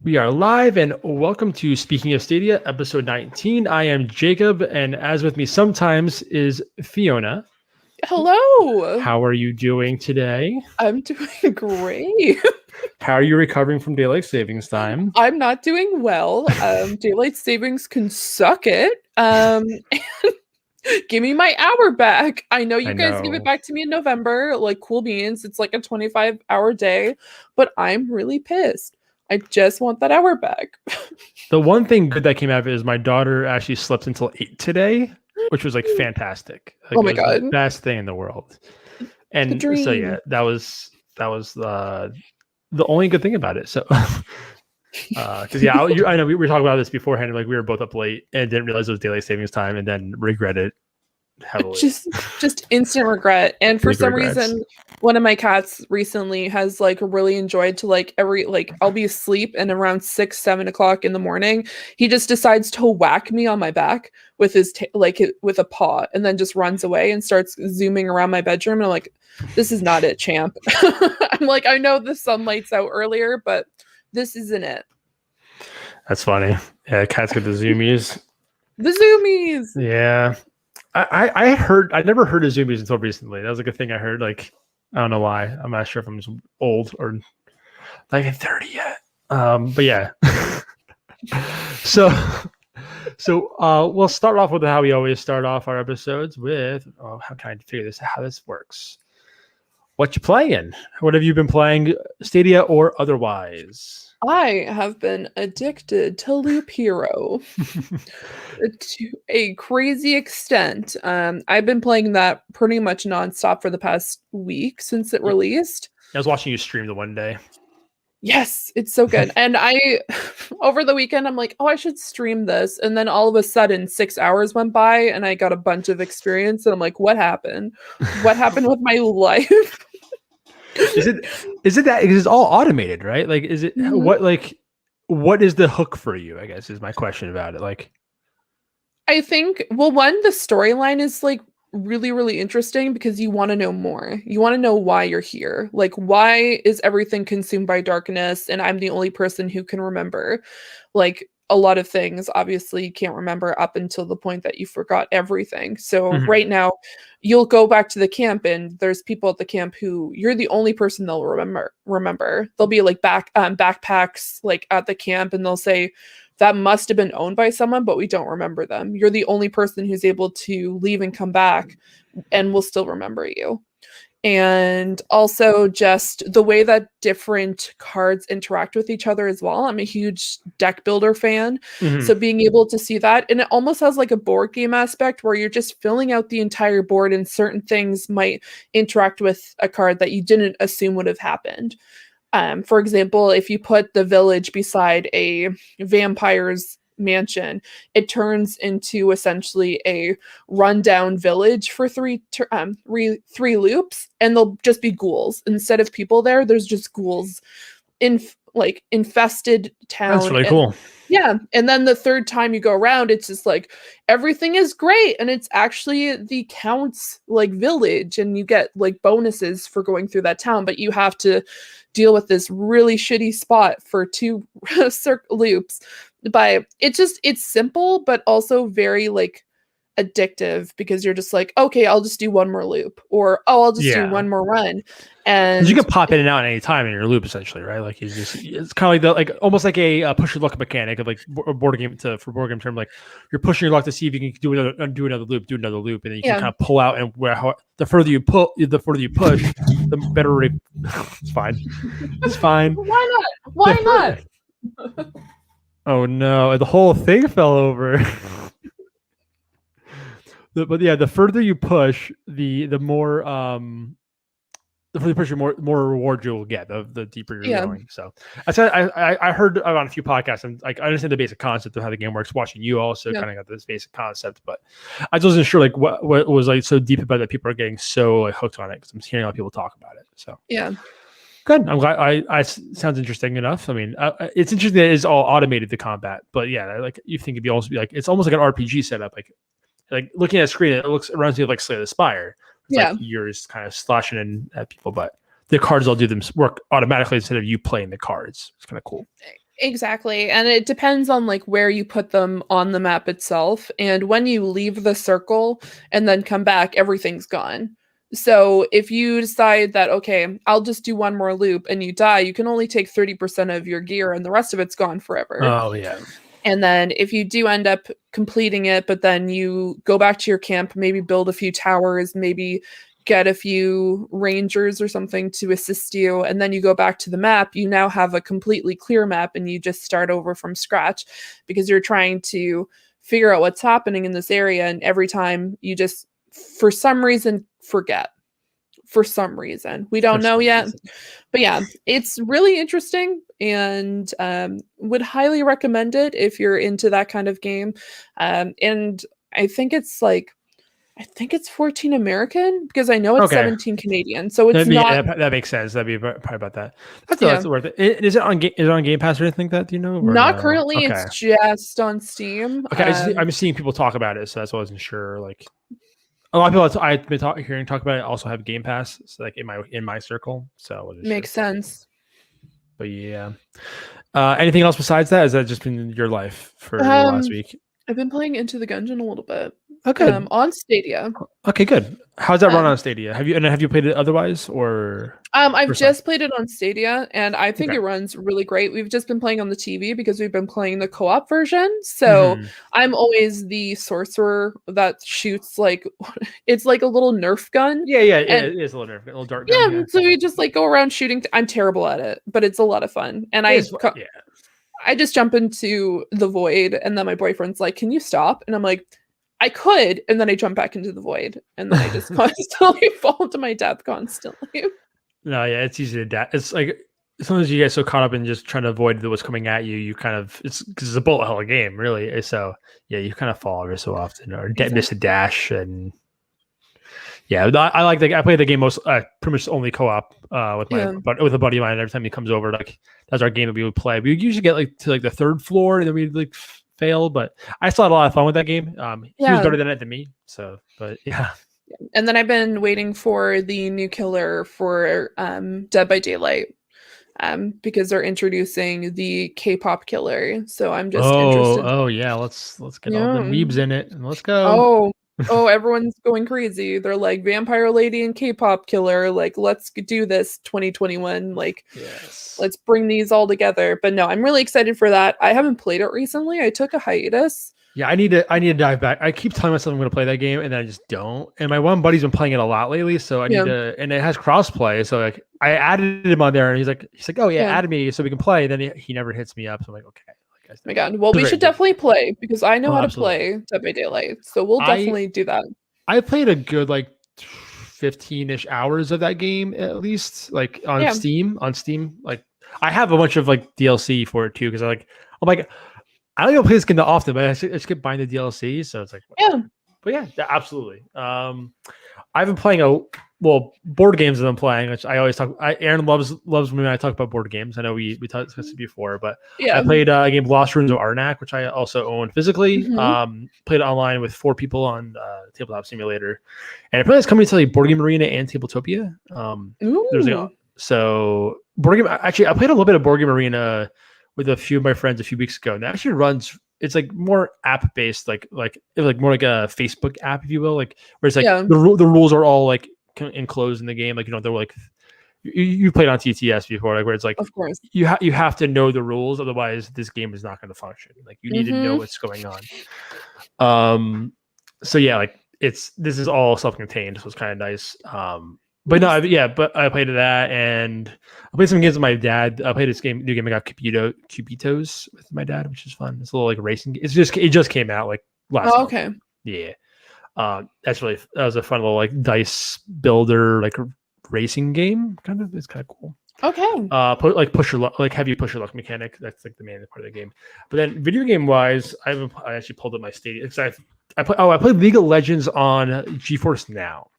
We are live and welcome to Speaking of Stadia, episode 19. I am Jacob, and as with me sometimes is Fiona. Hello. How are you doing today? I'm doing great. How are you recovering from daylight savings time? I'm not doing well. Daylight savings can suck it. Give me my hour back. I know you guys give it back to me in November, like cool beans. It's like a 25-hour day, but I'm really pissed. I just want that hour back. The one thing good that came out of it is my daughter actually slept until 8 today, which was like fantastic. Like, Oh my it was God. the best thing in the world. And so yeah, that was the only good thing about it. So because I know we were talking about this beforehand. Like we were both up late and didn't realize it was daylight savings time, and then regret it heavily. Just instant regret. And for some reason, one of my cats recently has like really enjoyed to like I'll be asleep and around 6-7 o'clock in the morning, he just decides to whack me on my back with his with a paw, and then just runs away and starts zooming around my bedroom. And I'm like, this is not it, champ. I'm like, I know the sunlight's out earlier, but this isn't it. That's funny. Yeah, cats get the zoomies. The zoomies. Yeah. I never heard of zoomies until recently. That was like a thing I heard. Like, I don't know why. I'm not sure if I'm just old or not even 30 yet. But yeah. so we'll start off with how we always start off our episodes with, how can I figure this out, how this works? What you playing? What have you been playing, Stadia or otherwise? I have been addicted to Loop Hero to a crazy extent. I've been playing that pretty much nonstop for the past week since it released. I was watching you stream the one day. Yes, it's so good. And over the weekend, I'm like, oh, I should stream this. And then all of a sudden, 6 hours went by and I got a bunch of experience. And I'm like, what happened? What happened with my life? Is it that it's all automated, right? Like, is it what is the hook for you? I guess is my question about it. Like, I think, well, one, the storyline is like really, really interesting because you want to know more. You want to know why you're here. Like, why is everything consumed by darkness and I'm the only person who can remember? Like, a lot of things obviously you can't remember up until the point that you forgot everything. So right now you'll go back to the camp and there's people at the camp who you're the only person they'll remember. There'll be like backpacks like at the camp and they'll say that must have been owned by someone, but we don't remember them. You're the only person who's able to leave and come back and we'll still remember you. And also just the way that different cards interact with each other as well. I'm a huge deck builder fan. So being able to see that, and it almost has like a board game aspect where you're just filling out the entire board and certain things might interact with a card that you didn't assume would have happened. For example, if you put the village beside a vampire's mansion, it turns into essentially a rundown village for three loops, and they'll just be ghouls instead of people there. There's just ghouls in like infested town. That's really cool. Yeah, and then the third time you go around, it's just like everything is great, and it's actually the count's like village, and you get like bonuses for going through that town, but you have to deal with this really shitty spot for 2 loops. But it's simple, but also very like addictive because you're just like, okay, I'll just do one more loop, or I'll just do one more run. And you can pop in and out at any time in your loop, essentially, right? Like it's kind of like almost like a push your luck mechanic of like a board game for board game term. Like you're pushing your luck to see if you can do another loop, and then you can kind of pull out. And the further you push, the better rate. It's fine. It's fine. Why not? Oh no! The whole thing fell over. But yeah, the further you push, the more more reward you'll get. The deeper you're going. So I heard on a few podcasts, and like I understand the basic concept of how the game works. Watching you also kind of got this basic concept, but I just wasn't sure like what was like so deep about it that people are getting so like hooked on it because I'm hearing a lot of people talk about it. So yeah. Good. I'm glad. I sounds interesting enough. I mean, it's interesting that it's all automated, the combat. But yeah, like you think it'd be like it's almost like an RPG setup. Like looking at a screen, it reminds me of like Slay the Spire. It's like you're just kind of slashing in at people, but the cards all do them work automatically instead of you playing the cards. It's kind of cool. Exactly. And it depends on like where you put them on the map itself. And when you leave the circle and then come back, everything's gone. So if you decide that, okay, I'll just do one more loop and you die, you can only take 30% of your gear and the rest of it's gone forever. Oh yeah. And then if you do end up completing it, but then you go back to your camp, maybe build a few towers, maybe get a few rangers or something to assist you, and then you go back to the map, you now have a completely clear map and you just start over from scratch because you're trying to figure out what's happening in this area. And every time you just, for some reason, forget. For some reason. We don't know yet. But yeah, it's really interesting and would highly recommend it if you're into that kind of game. And I think it's 14 American because I know it's 17 Canadian. So it's that makes sense. That'd be probably about that. That's worth it. Is it on Game Pass or anything like that? Do you know? Not currently. Okay. It's just on Steam. Okay, I'm seeing people talk about it, so that's why I wasn't sure. Like a lot of people I've been hearing talk about it also have Game Pass, so like in my circle. So makes sense. But yeah, anything else besides that? Has that just been your life for the last week? I've been playing Into the Gungeon a little bit. Okay. On Stadia. Okay, good. How's that run on Stadia? Have you played it otherwise or? I've just played it on Stadia and I think it runs really great. We've just been playing on the TV because we've been playing the co-op version. So I'm always the sorcerer that shoots like it's like a little Nerf gun. Yeah, it is a little Nerf gun, a little dart gun. Yeah, so we just like go around shooting. I'm terrible at it, but it's a lot of fun. And I just jump into the void and then my boyfriend's like, "Can you stop?" And I'm like, I could, and then I jump back into the void, and then I just constantly fall to my death constantly. No, yeah, it's easy to die. It's like sometimes you get so caught up in just trying to avoid what's coming at you. You kind of it's because it's a bullet hell game, really. So yeah, you kind of fall every so often or miss a dash, and yeah, I like I play the game most pretty much only co-op with a buddy of mine. Every time he comes over, like that's our game that we would play. We usually get like to like the third floor, and then we like fail, but I still had a lot of fun with that game. He was better than it than me. So, but yeah. And then I've been waiting for the new killer for Dead by Daylight, because they're introducing the K-pop killer. So I'm just interested. Oh yeah, let's get all the weebs in it and let's go. Oh, everyone's going crazy. They're like vampire lady and K-pop killer. Like, let's do this 2021. Like, let's bring these all together. But no, I'm really excited for that. I haven't played it recently. I took a hiatus. Yeah, I need to dive back. I keep telling myself I'm going to play that game, and then I just don't. And my one buddy's been playing it a lot lately, so I need to. And it has crossplay, so like I added him on there, and he's like, oh yeah, add me so we can play. And then he never hits me up, so I'm like, okay. Oh my god! Well, we should definitely play because I know how to play Dead by Daylight, so we'll definitely do that. I played a good like 15-ish hours of that game at least, like on Steam. Like I have a bunch of like DLC for it too because I'm like. I don't even play this game that often, but I just keep buying the DLC, so it's like But yeah, absolutely. I've been playing board games that I'm playing, which I always talk. Aaron loves when I talk about board games. I know we talked about this before, but I played a game Lost Ruins of Arnak, which I also own physically. Played it online with 4 people on Tabletop Simulator, and apparently it's coming to like Board Game Arena and Tabletopia. So board game. Actually, I played a little bit of Board Game Arena with a few of my friends a few weeks ago, and that actually runs. It's like more app based, like more like a Facebook app, if you will, like where it's like the rules are all like enclosed in the game, like they're like you played on TTS before, like where it's like of course you have to know the rules, otherwise this game is not going to function. Like you need to know what's going on. So yeah, like this is all self-contained, so it's kind of nice. But no, but I played that, and I played some games with my dad. I played this new game I got Cubitos with my dad, which is fun. It's a little like racing. It just came out like last month. Okay. Yeah. That was a fun little like dice builder, like racing game. It's kind of cool. Okay. Push your luck, like heavy push your luck mechanic. That's like the main part of the game. But then video game wise, I actually pulled up my Stadia because I played League of Legends on GeForce Now.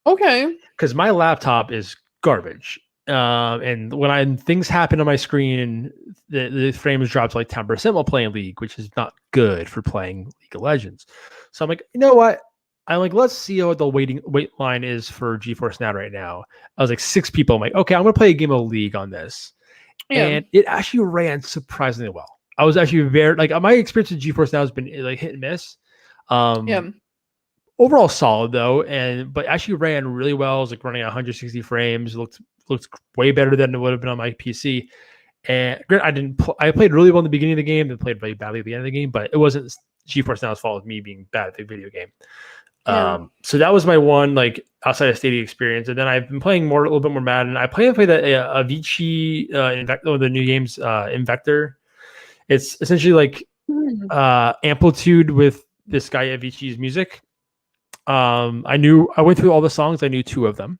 Okay. Because my laptop is garbage. And when things happen on my screen and the frames drop to like 10% while playing League, which is not good for playing League of Legends. So I'm like, you know what? I'm like, let's see what the wait line is for GeForce Now right now. I was like 6 people. I'm like, okay, I'm going to play a game of League on this. Yeah. and it actually ran surprisingly well. I was actually very like my experience with GeForce Now has been like hit and miss. Yeah. Overall solid though, but actually ran really well. It was like running at 160 frames. Looked way better than it would have been on my PC. And I played really well in the beginning of the game, then played very badly at the end of the game. But it wasn't GeForce Now's fault with me being bad at the video game. So that was my one like outside of Stadia experience, and then I've been playing a little bit more Madden. I played the Avicii the new games Invector. It's essentially like Amplitude with this guy Avicii's music. I went through all the songs. I knew 2 of them.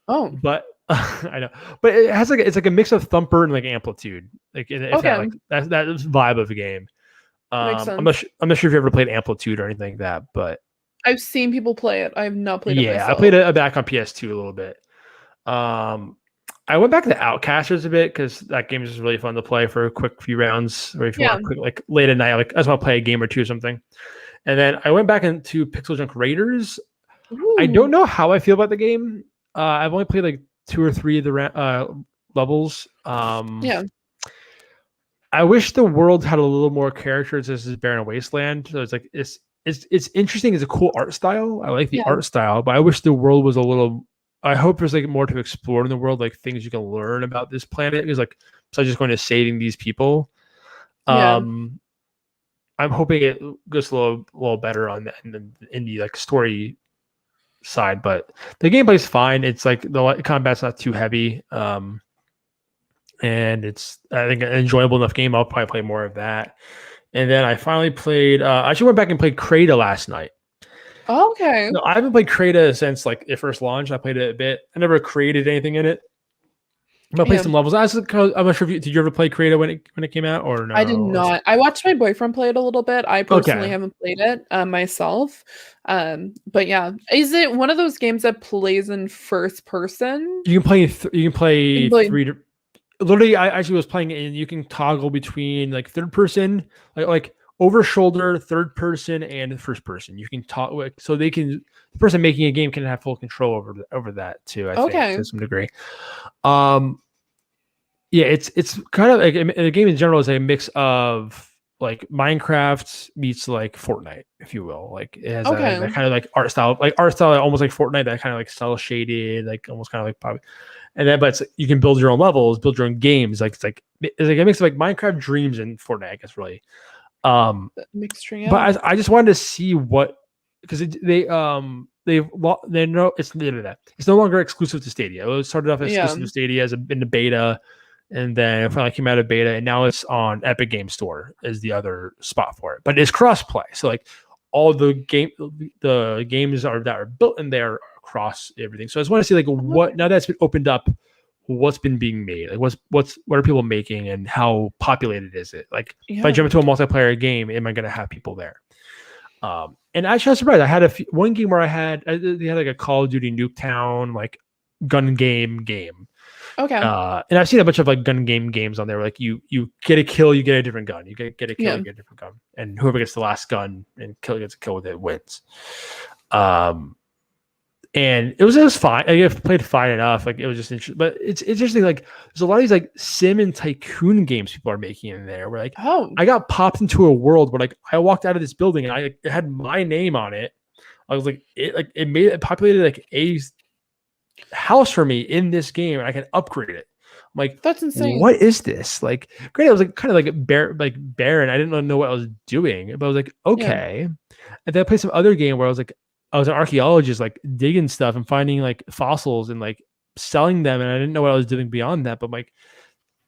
Oh, but I know, but it has it's like a mix of Thumper and like Amplitude, like that vibe of the game. Makes sense. I'm not sure if you ever played Amplitude or anything like that, but I've seen people play it. I have not played it myself. I played it back on PS2 a little bit. I went back to Outcasters a bit because that game is just really fun to play for a quick few rounds, or if you want quick, like late at night, like I just want to play a game or 2 or something. And then I went back into Pixel Junk Raiders. Ooh. I don't know how I feel about the game. I've only played like 2 or 3 of the levels. I wish the world had a little more characters. This is Barren Wasteland, so it's like it's interesting. It's a cool art style. I like the art style, but I wish the world was a little. I hope there's like more to explore in the world, like things you can learn about this planet. Because like, besides just going to saving these people, I'm hoping it goes a little better on that in the like story side. But the gameplay's fine. It's like the combat's not too heavy, and it's I think an enjoyable enough game. I'll probably play more of that. And then I finally played. I actually went back and played Crata last night. Okay. No, I haven't played Crata since like it first launched. I played it a bit. I never created anything in it. I played some levels. I'm not sure did you ever play Crata when it came out or no? I did not. I watched my boyfriend play it a little bit. I personally haven't played it myself. But yeah, is it one of those games that plays in first person? You can play 3. Literally, I actually was playing it, and you can toggle between like third person, like over shoulder, third person, and first person. You can talk so the person making a game can have full control over that too. I think to some degree. It's kind of like the game in general is a mix of like Minecraft meets like Fortnite, if you will. Like it has that kind of like art style almost like Fortnite, that kind of like cell shaded, like almost kind of like pop. And then, but you can build your own levels, build your own games. It's like a mix of like Minecraft, Dreams, and Fortnite, I guess, really. Mixture, but I just wanted to see what, because they know it's the internet. It's no longer exclusive to Stadia. It started off as exclusive to Stadia in the beta, and then it finally came out of beta, and now it's on Epic Game Store as the other spot for it. But it's cross-play, so like all the games that are built in there across everything. So I just want to see like what, now that's been opened up, what's been being made, like what are people making, and how populated is it? Like if I jump into a multiplayer game, am I going to have people there? And actually, I was surprised. I had one game where they had like a Call of Duty Nuketown like gun game. Okay. And I've seen a bunch of like gun games on there where like you get a kill, you get a different gun. You get a kill, you get a different gun. And whoever gets the last gun and gets a kill with it wins. And it was fine. I played fine enough. Like it was just interesting. But it's interesting. Like there's a lot of these like sim and tycoon games people are making in there. Where like I got popped into a world where like I walked out of this building and it had my name on it. I was like it populated like a house for me in this game, and I can upgrade it. I'm like, that's insane. What is this? Like, granted, it was like kind of like barren. I didn't know what I was doing, but I was like, okay. And then I played some other game where I was an archaeologist, like digging stuff and finding like fossils and like selling them, and I didn't know what I was doing beyond that. But like,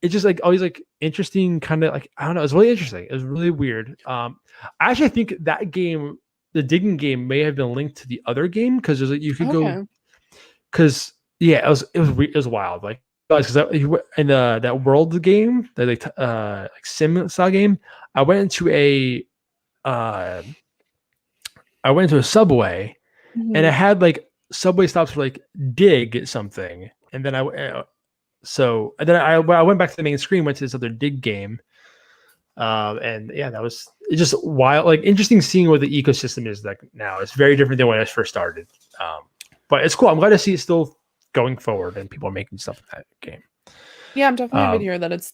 it's just like always like interesting, kind of like I don't know. It was really interesting. It was really weird. I actually think that game, the digging game, may have been linked to the other game because there's like you could go. Because it was wild. Like because in that world game, that like sim style game, I went into a subway, and it had like subway stops for like dig something, and then I went back to the main screen, went to this other dig game, and that was just wild, like interesting seeing what the ecosystem is like now. It's very different than when I first started. But it's cool. I'm glad to see it still going forward and people are making stuff in that game. Yeah, I'm definitely happy to hear that it's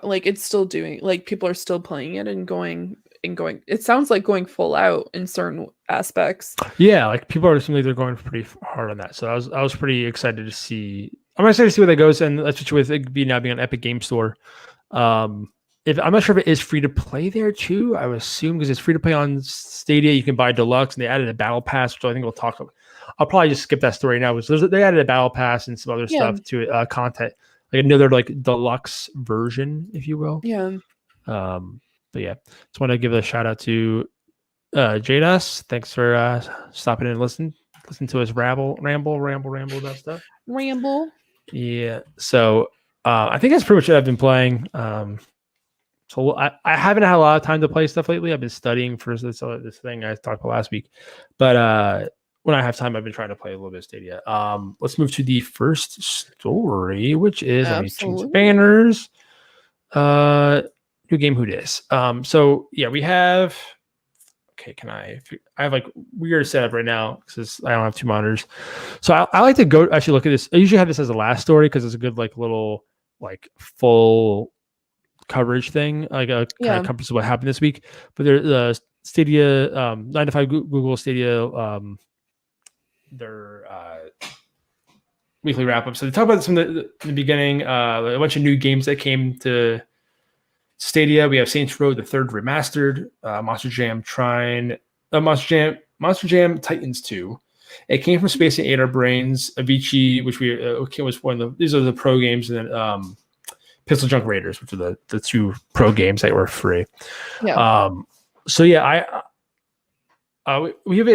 like it's still doing, like people are still playing it and going. It sounds like going full out in certain aspects. Yeah, like people are assuming they're going pretty hard on that. So I was pretty excited to see. I'm excited to see where that goes, and especially with it now being an Epic Game Store. If I'm not sure if it is free to play there too. I would assume because it's free to play on Stadia, you can buy deluxe, and they added a battle pass, which I think we'll talk about. I'll probably just skip that story now. They added a battle pass and some other stuff to it, content, like another like deluxe version, if you will. Yeah. But yeah, just want to give a shout out to JDS. Thanks for stopping in and listen to us ramble about stuff. Ramble. Yeah. So I think that's pretty much what I've been playing. So I haven't had a lot of time to play stuff lately. I've been studying for this thing I talked about last week. But when I have time, I've been trying to play a little bit of Stadia. Let's move to the first story, which is let me change banners. New game, who dis? So yeah, we have. Okay, I have like weird setup right now because I don't have two monitors. So I like to go actually look at this. I usually have this as a last story because it's a good like little like full coverage thing, like a kind of compass of what happened this week. But there's the Stadia 9 to 5 Google Stadia their weekly wrap up. So they talk about this in the beginning. A bunch of new games that came to Stadia. We have Saints Row the Third Remastered, Monster Jam Titans 2. It came from Space and 8 Our Brains, Avicii, which was one of these are the pro games, and then Pixel Junk Raiders, which are the two pro games that were free. Yeah. So yeah, we have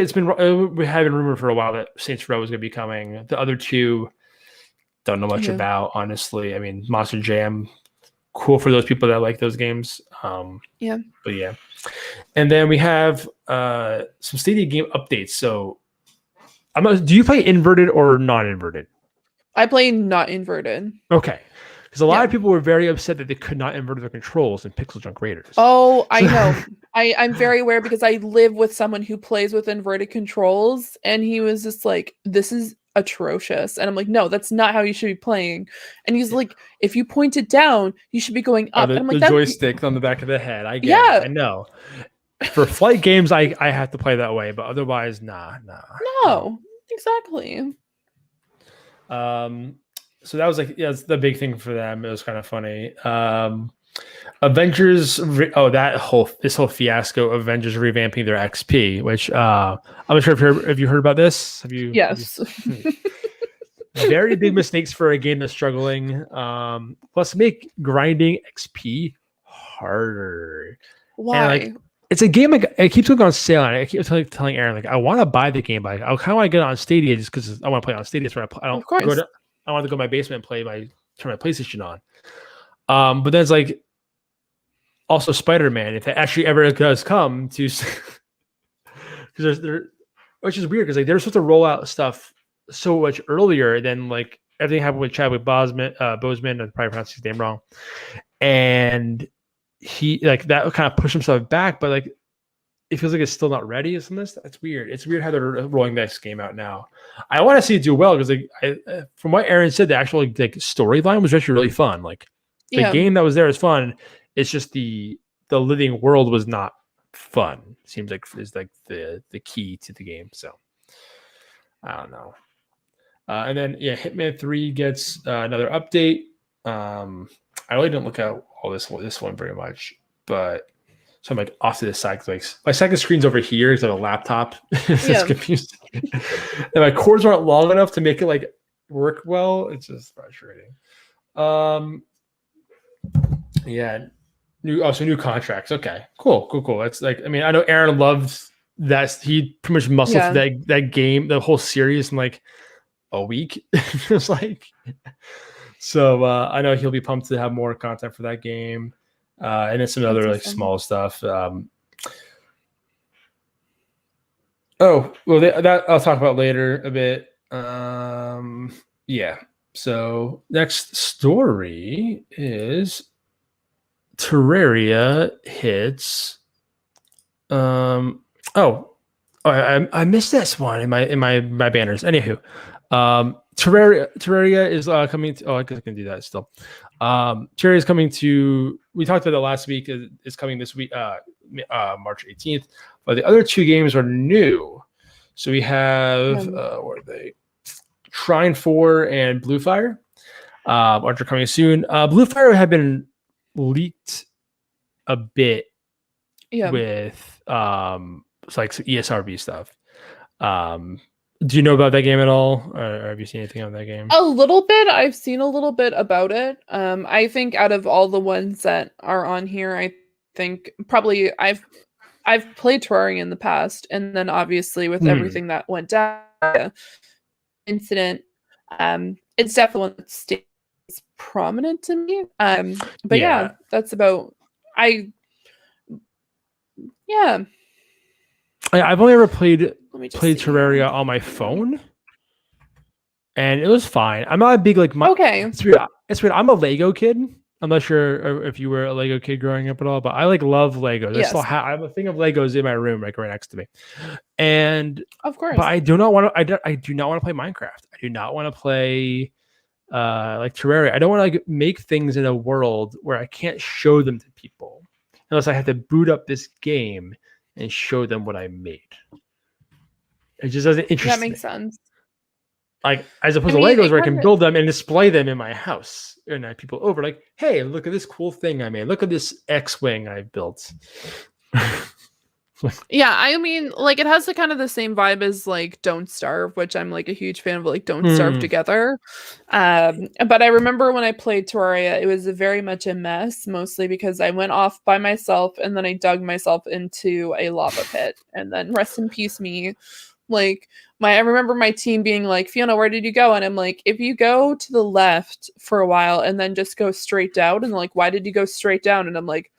rumored for a while that Saints Row is going to be coming. The other two don't know much about, honestly. I mean, Monster Jam, cool for those people that like those games. But yeah, and then we have some Stadia game updates. So, do you play inverted or non-inverted? I play not inverted. Okay. Because a lot of people were very upset that they could not invert their controls in Pixel Junk Raiders. Oh, I know. I'm very aware because I live with someone who plays with inverted controls, and he was just like, this is atrocious. And I'm like, no, that's not how you should be playing. And he's like, if you point it down, you should be going up. And I'm like, the joystick on the back of the head. I get it. I know. For flight games, I have to play that way, but otherwise, nah. No, exactly. So that was like, it's the big thing for them. It was kind of funny. Avengers. This whole fiasco. Avengers revamping their XP, which I'm not sure if you heard about this. Have you? Yes. Very big mistakes for a game that's struggling. Plus, make grinding XP harder. Why? And, like, it's a game like it keeps going on sale, and I keep telling Aaron like I want to buy the game, but I kind of want to get it on Stadia just because I want to play on Stadia. So I don't go to. I want to go to my basement and turn my PlayStation on. But then it's like also Spider-Man, if it actually ever does come to, because which is weird because like they're supposed to roll out stuff so much earlier than like everything happened with Chadwick Boseman. I probably pronounced his name wrong, and he like that kind of pushed himself back, but like it feels like it's still not ready. Isn't this? That's weird. It's weird how they're rolling this game out now. I want to see it do well because like from what Aaron said, the actual like storyline was actually really fun. Like the game that was there is fun. It's just the living world was not fun. Seems like is like the key to the game. So I don't know. And then Hitman 3 gets another update. I really didn't look at all this one very much, but. So I'm like off to the side. Like my second screen's over here. It's like a laptop. It's confusing. And my cords aren't long enough to make it like work well. It's just frustrating. New contracts. Okay, cool. That's like, I mean, I know Aaron loves that. He pretty much muscled that game, the whole series in like a week. It's like, so I know he'll be pumped to have more content for that game. And it's some other like small stuff. That I'll talk about later a bit. So next story is Terraria hits. I missed this one in my banners. Anywho, Terraria is coming to, I guess I can do that still. Terraria is coming to, we talked about it last week, it's coming this week, March 18th, but the other 2 games are new. So we have what are they? Shrine 4 and Blue Fire are coming soon. Blue Fire had been leaked a bit with it's like ESRB stuff. Do you know about that game at all, or have you seen anything on that game? A little bit. I've seen a little bit about it. I think out of all the ones that are on here, I think probably I've played Terraria in the past, and then obviously with everything that went down, incident, it's definitely one that stays prominent to me. But yeah, that's about. I've only ever played Terraria on my phone, and it was fine. I'm not a big It's weird. I'm a Lego kid. I'm not sure if you were a Lego kid growing up at all, but I love Legos. Yes. I have a thing of Legos in my room, right next to me, and of course. But I do not want to. I do not want to play Minecraft. I do not want to play like Terraria. I don't want to make things in a world where I can't show them to people unless I have to boot up this game and show them what I made. It just doesn't interest me. That makes sense. Like, as opposed to Legos where I can build them and display them in my house and I have people over like, hey, look at this cool thing I made. Look at this X-Wing I built. Yeah, I mean, like, it has the kind of the same vibe as like Don't Starve, which I'm like a huge fan of, like Don't Starve Together. But I remember when I played Terraria, it was very much a mess, mostly because I went off by myself and then I dug myself into a lava pit, and then rest in peace me. Like, I remember my team being like, Fiona, where did you go? And I'm like, if you go to the left for a while and then just go straight down, and like, why did you go straight down? And I'm like,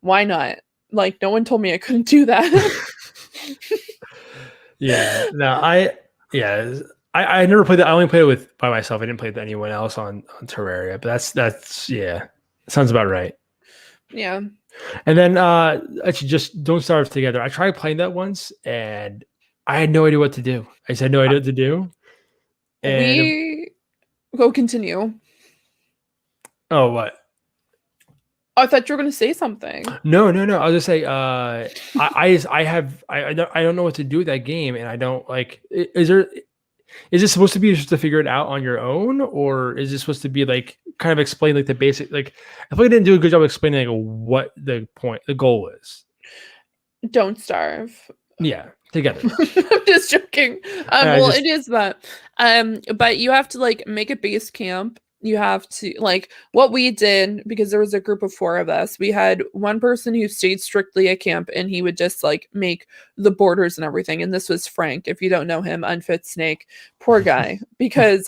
why not? Like, no one told me I couldn't do that. Yeah. No, I never played that. I only played it by myself. I didn't play with anyone else on Terraria, but that's sounds about right. Yeah. And then actually just Don't Starve Together. I tried playing that once and I had no idea what to do. I just had no idea what to do. And go continue. Oh, what? I thought you were going to say something. No. I was just say, I don't know what to do with that game, and I don't like. Is it supposed to be just to figure it out on your own, or is it supposed to be like kind of explain like the basic? Like, I feel like I didn't do a good job explaining like what the goal is. Don't starve. Yeah, together. I'm just joking. It is that. But you have to like make a base camp. You have to, like, what we did, because there was a group of 4 of us, we had one person who stayed strictly at camp and he would just like make the borders and everything. And this was Frank. If you don't know him, Unfit Snake, poor guy, because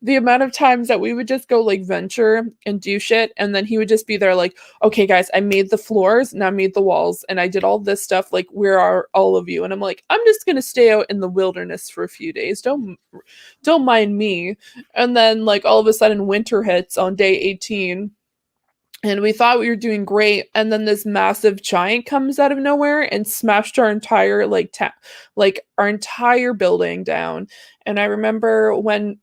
the amount of times that we would just go like venture and do shit, and then he would just be there like, okay guys, I made the floors and I made the walls and I did all this stuff, like, where are all of you? And I'm like, I'm just gonna stay out in the wilderness for a few days, don't mind me. And then like all of a sudden winter hits on day 18 and we thought we were doing great, and then this massive giant comes out of nowhere and smashed our entire our entire building down. And I remember when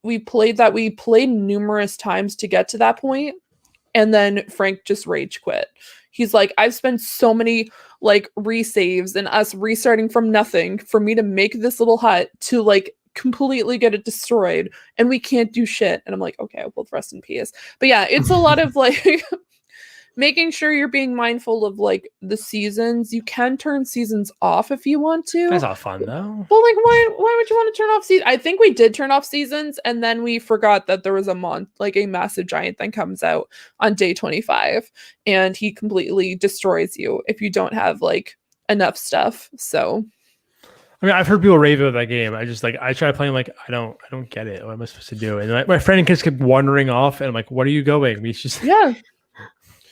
we played numerous times to get to that point, and then Frank just rage quit. He's like, I've spent so many like resaves and us restarting from nothing for me to make this little hut to like completely get it destroyed, and we can't do shit. And I'm like, okay, well, rest in peace. But yeah, it's a lot of like making sure you're being mindful of like the seasons. You can turn seasons off if you want to. That's not fun though. Well, like, why would you want to turn off seasons? I think we did turn off seasons, and then we forgot that there was a massive giant that comes out on day 25, and he completely destroys you if you don't have like enough stuff. So I mean, I've heard people rave about that game. I just like, I try playing, like, I don't get it. What am I supposed to do? And like, my friend just kept wandering off, and I'm like, what are you going? And he's just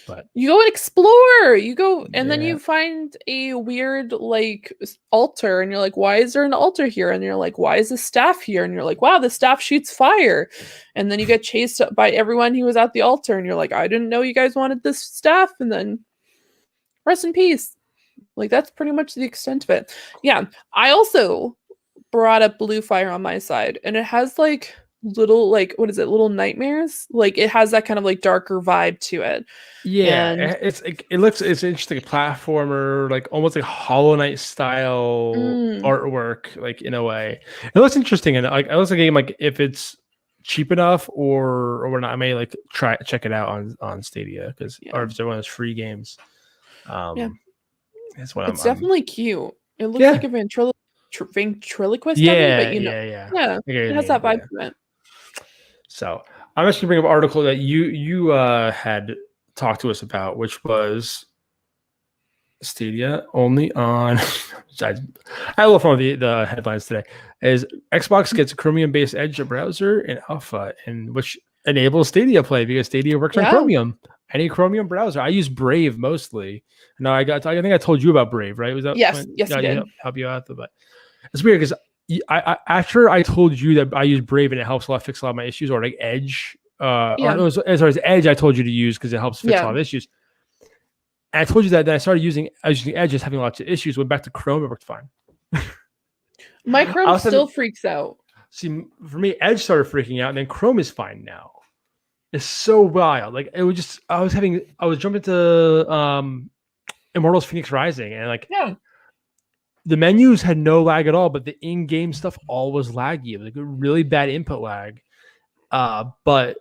But you go and explore. You go, and then you find a weird like altar, and you're like, why is there an altar here? And you're like, why is the staff here? And you're like, wow, the staff shoots fire. And then you get chased by everyone who was at the altar, and you're like, I didn't know you guys wanted this staff. And then rest in peace. Like, that's pretty much the extent of it. Yeah. I also brought up Blue Fire on my side, and it has like little like what is it? Little nightmares. Like it has that kind of like darker vibe to it. Yeah, And it's an interesting platformer, like almost like Hollow Knight style artwork, like in a way. It looks interesting, and like I looks like a game like if it's cheap enough or not, I may like check it out on Stadia because or if it's one of those free games. That's what it's definitely cute. It looks like a ventriloquist dummy, but it has that vibe to it. So I'm just gonna bring up an article that you had talked to us about, which was Stadia only on. I had a little fun with the headlines today. Is Xbox gets a Chromium-based Edge browser in alpha, and which enables Stadia play because Stadia works on Chromium. Any Chromium browser. I use Brave mostly. No, I think I told you about Brave, right? Was that yes, you did. Help you out, but it's weird because after I told you that I use Brave and it helps fix a lot of my issues, or like Edge, as far as Edge, I told you to use because it helps fix a lot of issues. And I told you that I started using Edge, just having lots of issues. Went back to Chrome, it worked fine. My Chrome still freaks out. See, for me, Edge started freaking out, and then Chrome is fine now. It's so wild. Like it was just, I was jumping to Immortals Phoenix Rising, and like the menus had no lag at all, but the in-game stuff all was laggy. It was like a really bad input lag. But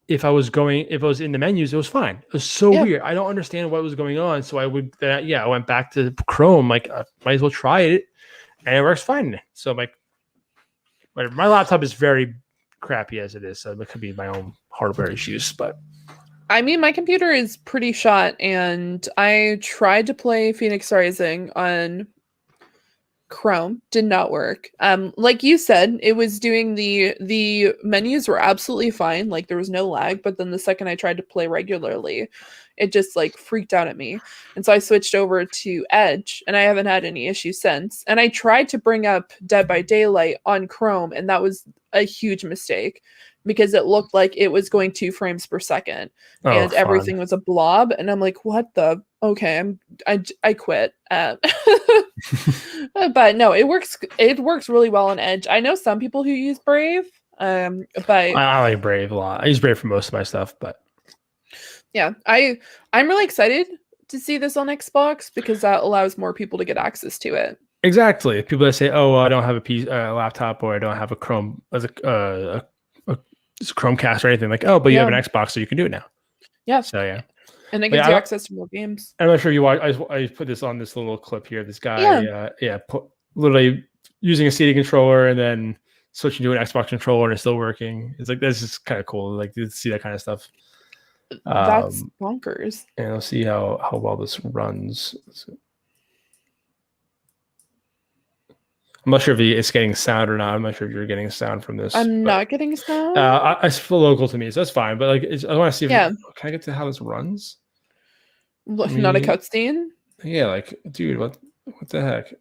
if I was in the menus, it was fine. It was so weird. I don't understand what was going on. So I went back to Chrome. Like, might as well try it, and it works fine. So I'm like, whatever. My laptop is very crappy as it is, so it could be my own hardware issues. But I mean, my computer is pretty shot, and I tried to play Phoenix Rising on Chrome, did not work. Like you said, it was doing the menus were absolutely fine, like there was no lag, but then the second I tried to play regularly, it just like freaked out at me. And so I switched over to Edge, and I haven't had any issues since. And I tried to bring up Dead by Daylight on Chrome, and that was a huge mistake because it looked like it was going 2 frames per second and everything was a blob. And I'm like, what the? Okay, I quit. But no, it works. It works really well on Edge. I know some people who use Brave, but I like Brave a lot. I use Brave for most of my stuff, but yeah, I'm really excited to see this on Xbox because that allows more people to get access to it. Exactly. People that say, "Oh, I don't have a laptop, or I don't have a Chrome as a Chromecast or anything," like, "Oh, but you have an Xbox, so you can do it now." Yeah. So yeah. And it gives you access to more games. I'm not sure you watch. I put this on this little clip here. This guy, literally using a CD controller and then switching to an Xbox controller and it's still working. It's like, this is kind of cool. Like to see that kind of stuff. That's bonkers. And I'll see how well this runs. I'm not sure if it's getting sound or not. I'm not sure if you're getting sound from this. I'm not getting sound. It's full local to me, so that's fine. But like, I want to see if can I get to how this runs? Not a cutscene. Yeah, like, dude, what the heck?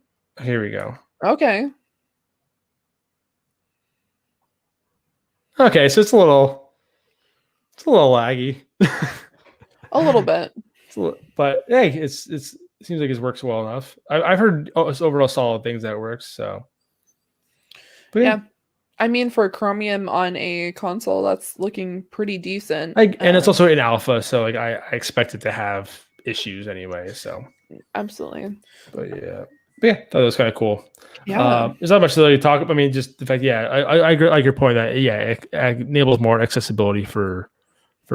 Here we go. Okay. Okay, so it's a little laggy. A little bit. But hey, it seems like it works well enough. I've heard overall solid things that it works. So, but yeah. I mean, for Chromium on a console, that's looking pretty decent. And it's also in alpha, so like I expect it to have issues anyway. So absolutely. But yeah, that was kind of cool. Yeah, there's not much to really talk about. I mean, just the fact, I agree, like your point that it enables more accessibility for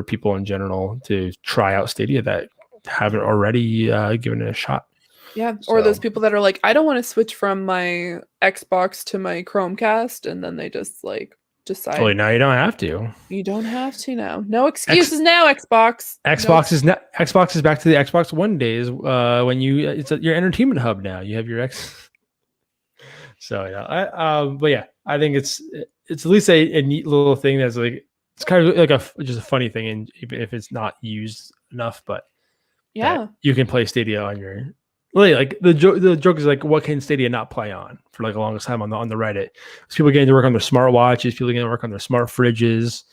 people in general to try out Stadia that haven't already given it a shot. Yeah, or those people that are like, I don't want to switch from my Xbox to my Chromecast, and then they just like decide. Well, now you don't have to. You don't have to now. No excuses now, Xbox. Xbox is back to the Xbox One days when it's your entertainment hub now. You have your X. So I think it's at least a neat little thing that's like, it's kind of like just a funny thing, and even if it's not used enough, but you can play Stadia on your. Really, like the joke is like, what can Stadia not play on for like the longest time on the Reddit? People getting to work on their smartwatches, people getting to work on their smart fridges,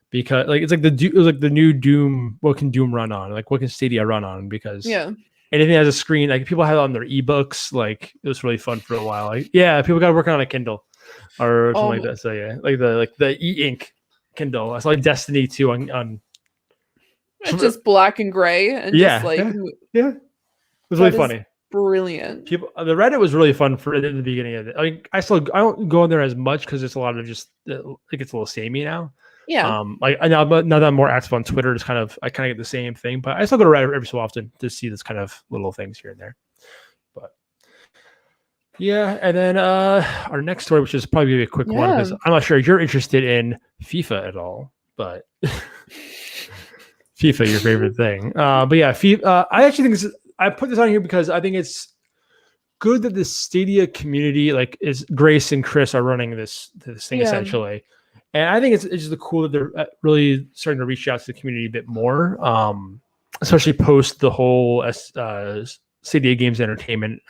because like it's like the new Doom. What can Doom run on? Like what can Stadia run on? Because anything that has a screen. Like people had it on their ebooks. Like it was really fun for a while. Like yeah, people got working on a Kindle or something like that. So yeah, like the e-ink Kindle. I saw like Destiny 2 on it's just black and gray and just like yeah. It was really funny. Brilliant. People, the Reddit was really fun for in the beginning of it. I mean, I don't go in there as much because it's a lot of just it gets a little samey now. Yeah. Like now that I'm more active on Twitter, it's I kind of get the same thing, but I still go to Reddit every so often to see this kind of little things here and there. But yeah, and then our next story, which is probably gonna be a quick one, because I'm not sure if you're interested in FIFA at all, but FIFA, your favorite thing. But yeah, FIFA. I actually think I put this on here because I think it's good that the Stadia community, like, is Grace and Chris are running this thing essentially. And I think it's just cool that they're really starting to reach out to the community a bit more, especially post the whole Stadia Games Entertainment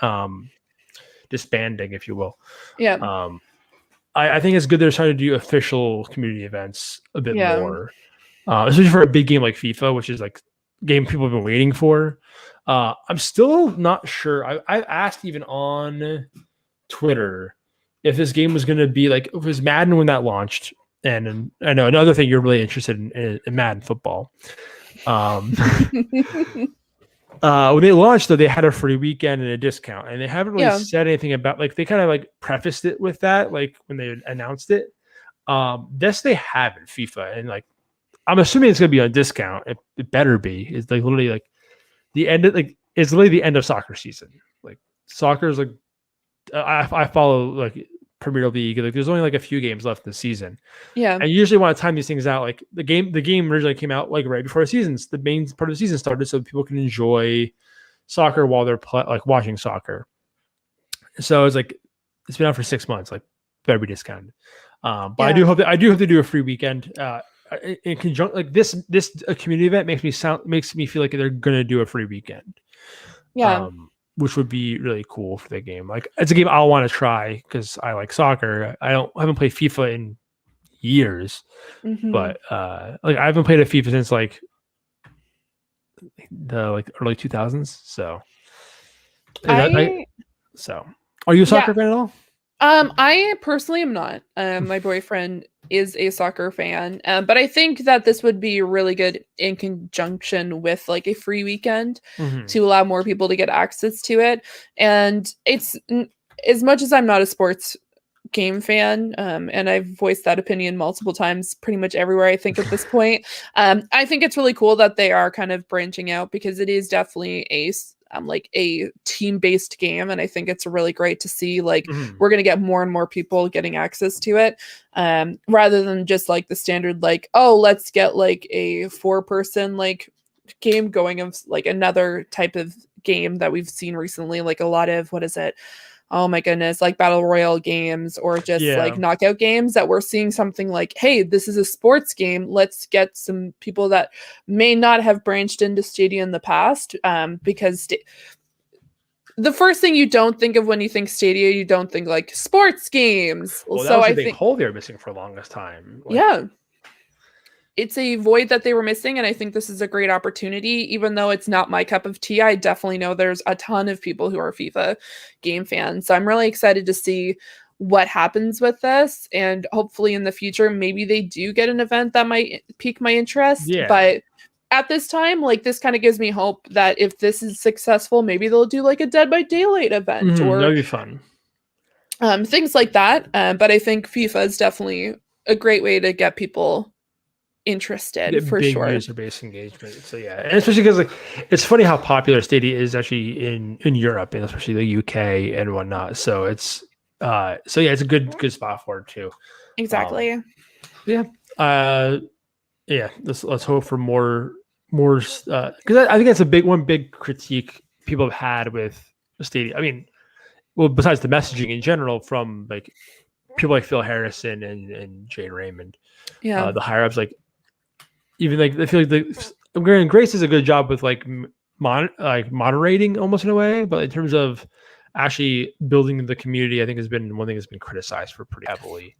disbanding, if you will. Yeah. I think it's good they're starting to do official community events a bit more, especially for a big game like FIFA, which is like a game people have been waiting for. I'm still not sure. I asked even on Twitter if this game was going to be like, if it was Madden when that launched. And I know another thing you're really interested in Madden football. When they launched, though, they had a free weekend and a discount, and they haven't really said anything about, like, they kind of like prefaced it with that, like when they announced it. This they have in FIFA, and like I'm assuming it's going to be on discount. It better be. It's like literally like the end of it's literally the end of soccer season. Like soccer is like I follow like Premier League. Like there's only like a few games left in the season. Yeah. And you usually want to time these things out. Like the game originally came out like right before the main part of the season started, so people can enjoy soccer while they're like watching soccer. So it's like it's been out for 6 months. Like better be discounted. But I do hope to do a free weekend. In conjunction, like this community event makes me feel like they're gonna do a free weekend. Yeah. Which would be really cool for the game. Like it's a game I'll want to try because I like soccer. I haven't played FIFA in years, but like I haven't played a FIFA since like the early 2000s. So, so are you a soccer fan at all? I personally am not. My boyfriend is a soccer fan, but I think that this would be really good in conjunction with like a free weekend to allow more people to get access to it. And it's, as much as I'm not a sports game fan, and I've voiced that opinion multiple times pretty much everywhere I think at this point, I think it's really cool that they are kind of branching out, because it is definitely like a team-based game, and I think it's really great to see like we're going to get more and more people getting access to it, rather than just like the standard like, oh, let's get like a 4-person like game going of like another type of game that we've seen recently, like a lot of, what is it, oh my goodness, like battle royale games or just like knockout games, that we're seeing something like, hey, this is a sports game. Let's get some people that may not have branched into Stadia in the past, because the first thing you don't think of when you think Stadia, you don't think like sports games. Well, that was a big hole they were missing for the longest time. Like, it's a void that they were missing, and I think this is a great opportunity. Even though it's not my cup of tea, I definitely know there's a ton of people who are FIFA game fans. So I'm really excited to see what happens with this, and hopefully in the future, maybe they do get an event that might pique my interest. Yeah. But at this time, like, this kind of gives me hope that if this is successful, maybe they'll do like a Dead by Daylight event or that'd be fun. Things like that. But I think FIFA is definitely a great way to get people interested, for big sure. User-based engagement. So yeah, and especially because like it's funny how popular Stadia is actually in Europe, and especially the UK and whatnot. So it's it's a good spot for it too. Exactly. Let's hope for more because I think that's a big critique people have had with Stadia. I mean, well, besides the messaging in general from like people like Phil Harrison and Jane Raymond, the higher ups, like even like I feel like Grace does a good job with like moderating almost in a way, but in terms of actually building the community, I think has been one thing that's been criticized for pretty heavily.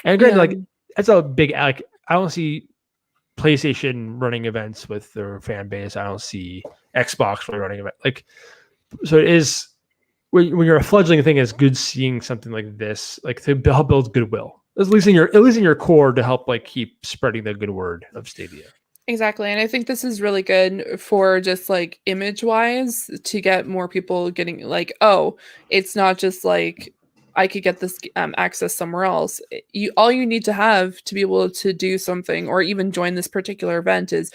And granted, like that's a big like I don't see PlayStation running events with their fan base. I don't see Xbox really running event. Like, so it is when you're a fledgling thing, it's good seeing something like this, like to help build goodwill, at least in your core, to help like keep spreading the good word of Stadia. Exactly. And I think this is really good for just like image wise to get more people getting like, oh, it's not just like I could get this access somewhere else. All you need to have to be able to do something or even join this particular event is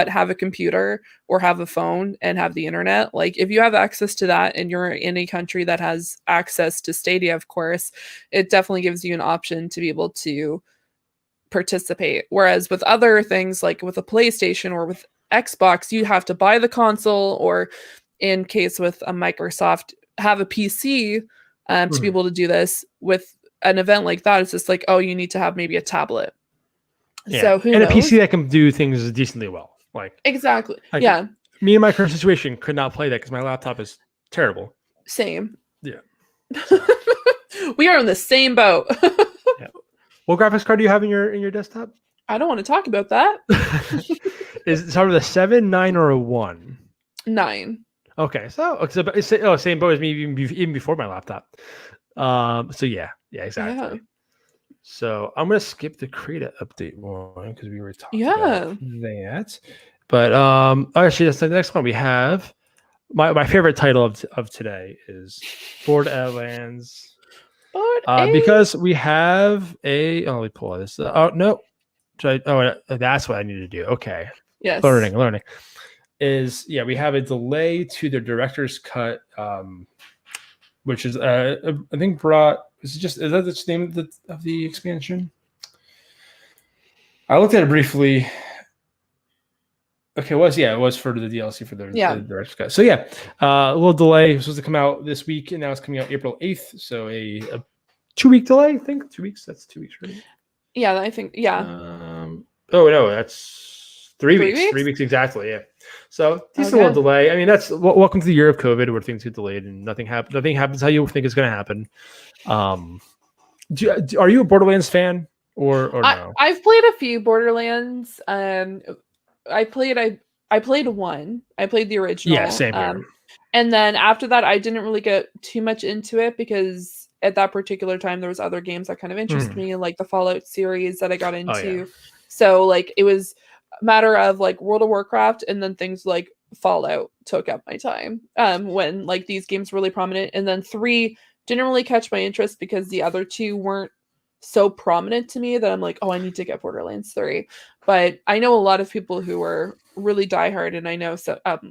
have a computer or have a phone and have the internet. Like if you have access to that and you're in a country that has access to Stadia, of course, it definitely gives you an option to be able to participate. Whereas with other things like with a PlayStation or with Xbox, you have to buy the console, or in case with a Microsoft, have a PC to be able to do this. With an event like that, it's just like, oh, you need to have maybe a tablet. Yeah. So who knows? A PC that can do things decently well. Like exactly. Like, yeah. Me in my current situation could not play that because my laptop is terrible. Same. Yeah. We are in the same boat. Yeah. What graphics card do you have in your desktop? I don't want to talk about that. Is it with a 7, 9, or a 1? 9. Okay, so it's same boat as me even before my laptop. So yeah, exactly. Yeah. So I'm gonna skip the Creta update one because we were talking about that. But actually, that's the next one we have. My favorite title of today is Borderlands. Because we have let me pull this. No. That's what I need to do. Okay. Yes. Learning. We have a delay to the director's cut, which is I think is that the name of the expansion? I looked at it briefly. Okay, it was for the DLC for the director's cut. So a little delay. It was supposed to come out this week, and now it's coming out April 8th. So a 2-week delay, I think. 2 weeks. That's 2 weeks, right? Yeah, I think. Yeah. Oh no, that's 3 weeks. 3 weeks exactly. Yeah. So decent little delay. I mean, that's welcome to the year of COVID, where things get delayed and nothing happens how you think it's going to happen. Are you a Borderlands fan or no? I've played a few Borderlands. I played one. I played the original. Yeah, same here. And then after that, I didn't really get too much into it because at that particular time there was other games that kind of interested me, like the Fallout series that I got into. Oh, yeah. So like it was a matter of like World of Warcraft, and then things like Fallout took up my time when like these games were really prominent. And then 3 didn't really catch my interest because the other 2 weren't so prominent to me that I'm like, oh, I need to get Borderlands 3. But I know a lot of people who are really diehard, and I know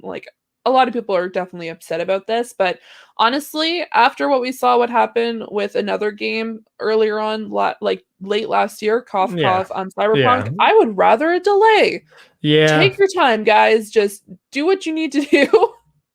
like a lot of people are definitely upset about this. But honestly, after what we saw what happened with another game earlier on, like late last year, cough on Cyberpunk, I would rather a delay. Yeah, take your time, guys. Just do what you need to do.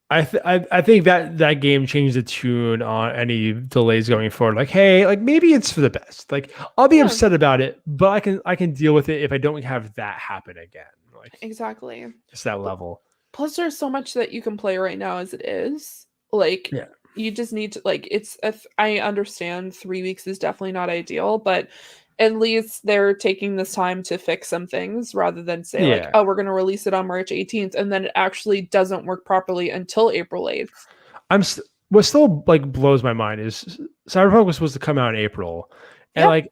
I think that game changed the tune on any delays going forward. Like, hey, like maybe it's for the best. Like, I'll be upset about it, but I can deal with it if I don't have that happen again. Like, exactly. It's that level. Plus, there's so much that you can play right now as it is. Like, you just need to like. I understand 3 weeks is definitely not ideal, but at least they're taking this time to fix some things rather than say like, oh, we're going to release it on March 18th. And then it actually doesn't work properly until April 8th. What still like blows my mind is Cyberpunk was supposed to come out in April. And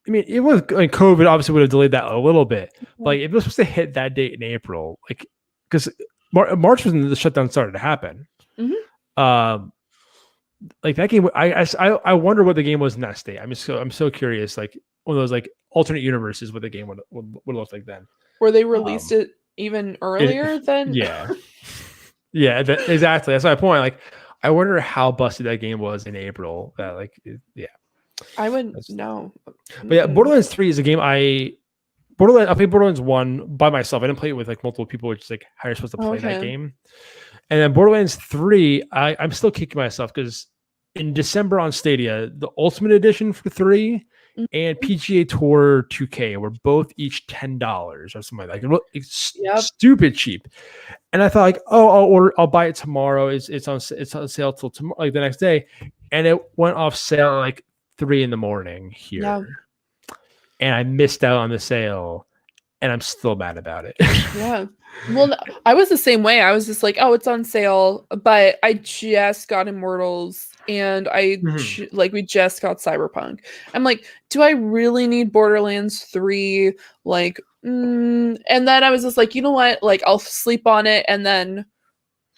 it was like COVID obviously would have delayed that a little bit. Like if it was supposed to hit that date in April, like because March was when the shutdown started to happen. Like that game, I wonder what the game was in that state. I'm so curious. Like one of those like alternate universes, what the game would look like then. Where they released it even earlier than exactly. That's my point. Like I wonder how busted that game was in April. I wouldn't know. But Borderlands 3 is a game I played Borderlands 1 by myself. I didn't play it with like multiple people, which is like how you're supposed to play that game. And then Borderlands 3, I'm still kicking myself because in December on Stadia, the Ultimate Edition for 3 and PGA Tour 2K were both each $10 or something like that. It's stupid cheap. And I thought like, oh, I'll buy it tomorrow. It's on sale till tomorrow, like the next day, and it went off sale at like 3 a.m. here. And I missed out on the sale. and I'm still mad about it. Yeah. Well, I was the same way. I was just like, oh, it's on sale, but I just got Immortals and like we just got Cyberpunk. I'm like, do I really need Borderlands 3? Like, and then I was just like, you know what? Like, I'll sleep on it and then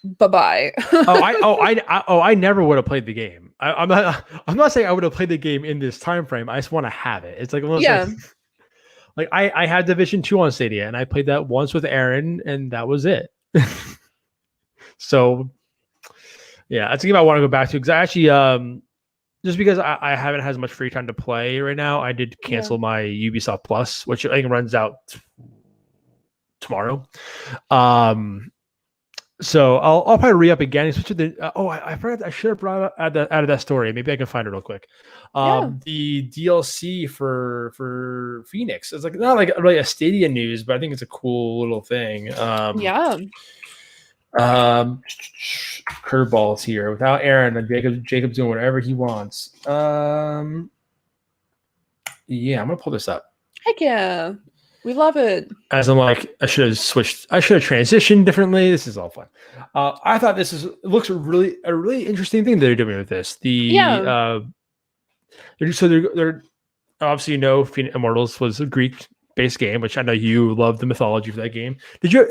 bye-bye. I never would have played the game. I'm not saying I would have played the game in this time frame. I just want to have it. It's like almost like I had Division 2 on Stadia, and I played that once with Aaron, and that was it. So, yeah, that's a game I want to go back to because I actually, just because I haven't had as much free time to play right now, I did cancel my Ubisoft Plus, which I think runs out tomorrow. So I'll probably re-up again. Especially I forgot. I should have brought out of that story. Maybe I can find it real quick. The DLC for Phoenix. It's like not like really a Stadia news, but I think it's a cool little thing. Curveballs here without Aaron and Jacob's doing whatever he wants. Yeah, I'm gonna pull this up. Heck yeah. We love it. As I'm like, I should have switched. I should have transitioned differently. This is all fun. I thought looks a really interesting thing they're doing with this. They're obviously Immortals was a Greek-based game, which I know you love the mythology for that game.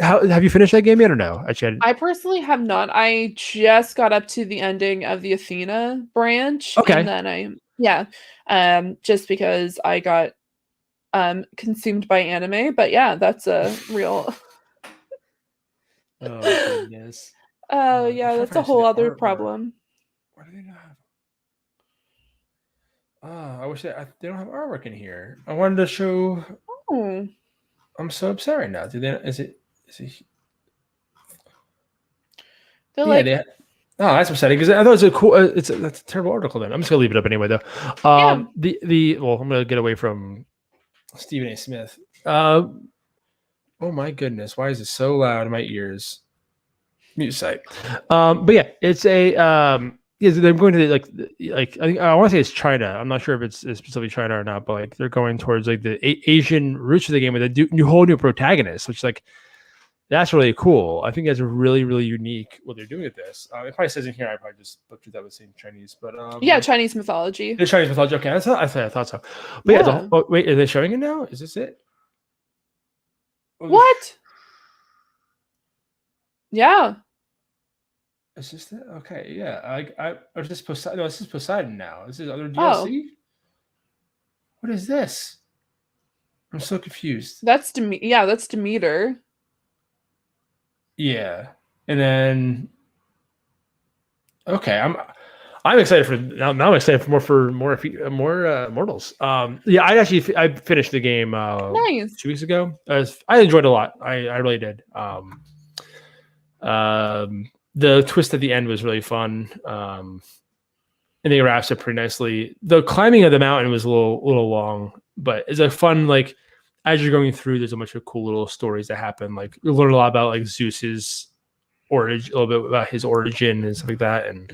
Have you finished that game yet or no? I personally have not. I just got up to the ending of the Athena branch, and then just because I got consumed by anime, but yeah, that's a real oh goodness. Yeah, that's a whole other problem. Why do they not have I wish they don't have artwork in here. I wanted to show. I'm so upset right now. Is it that's upsetting because I thought it was a cool. That's a terrible article. Then I'm just gonna leave it up anyway, though. I'm gonna get away from Stephen A. Smith. Oh my goodness, why is it so loud in my ears? Mute site. But yeah, it's a they're going to like I think I want to say it's China. I'm not sure if it's specifically China or not, but like they're going towards like the Asian roots of the game with a whole new protagonist, which like that's really cool. I think that's really unique what they're doing with this. It probably says in here. I probably just butchered that with saying Chinese, but Chinese mythology. The Chinese mythology. Okay, I thought so. But wait, are they showing it now? Is this it? What? Yeah. Is this it? Okay, yeah. Or this Poseidon? No, this is Poseidon now. This is other DLC. What is this? I'm so confused. That's Demeter. Yeah, and then okay, I'm excited for now. I'm excited for more Mortals. I finished the game nice 2 weeks ago. I enjoyed it a lot. I really did. The twist at the end was really fun. And they wrapped it pretty nicely. The climbing of the mountain was a little long, but it's a fun like. As you're going through, there's a bunch of cool little stories that happen. Like you learn a lot about like Zeus's origin, a little bit about his origin and stuff like that. And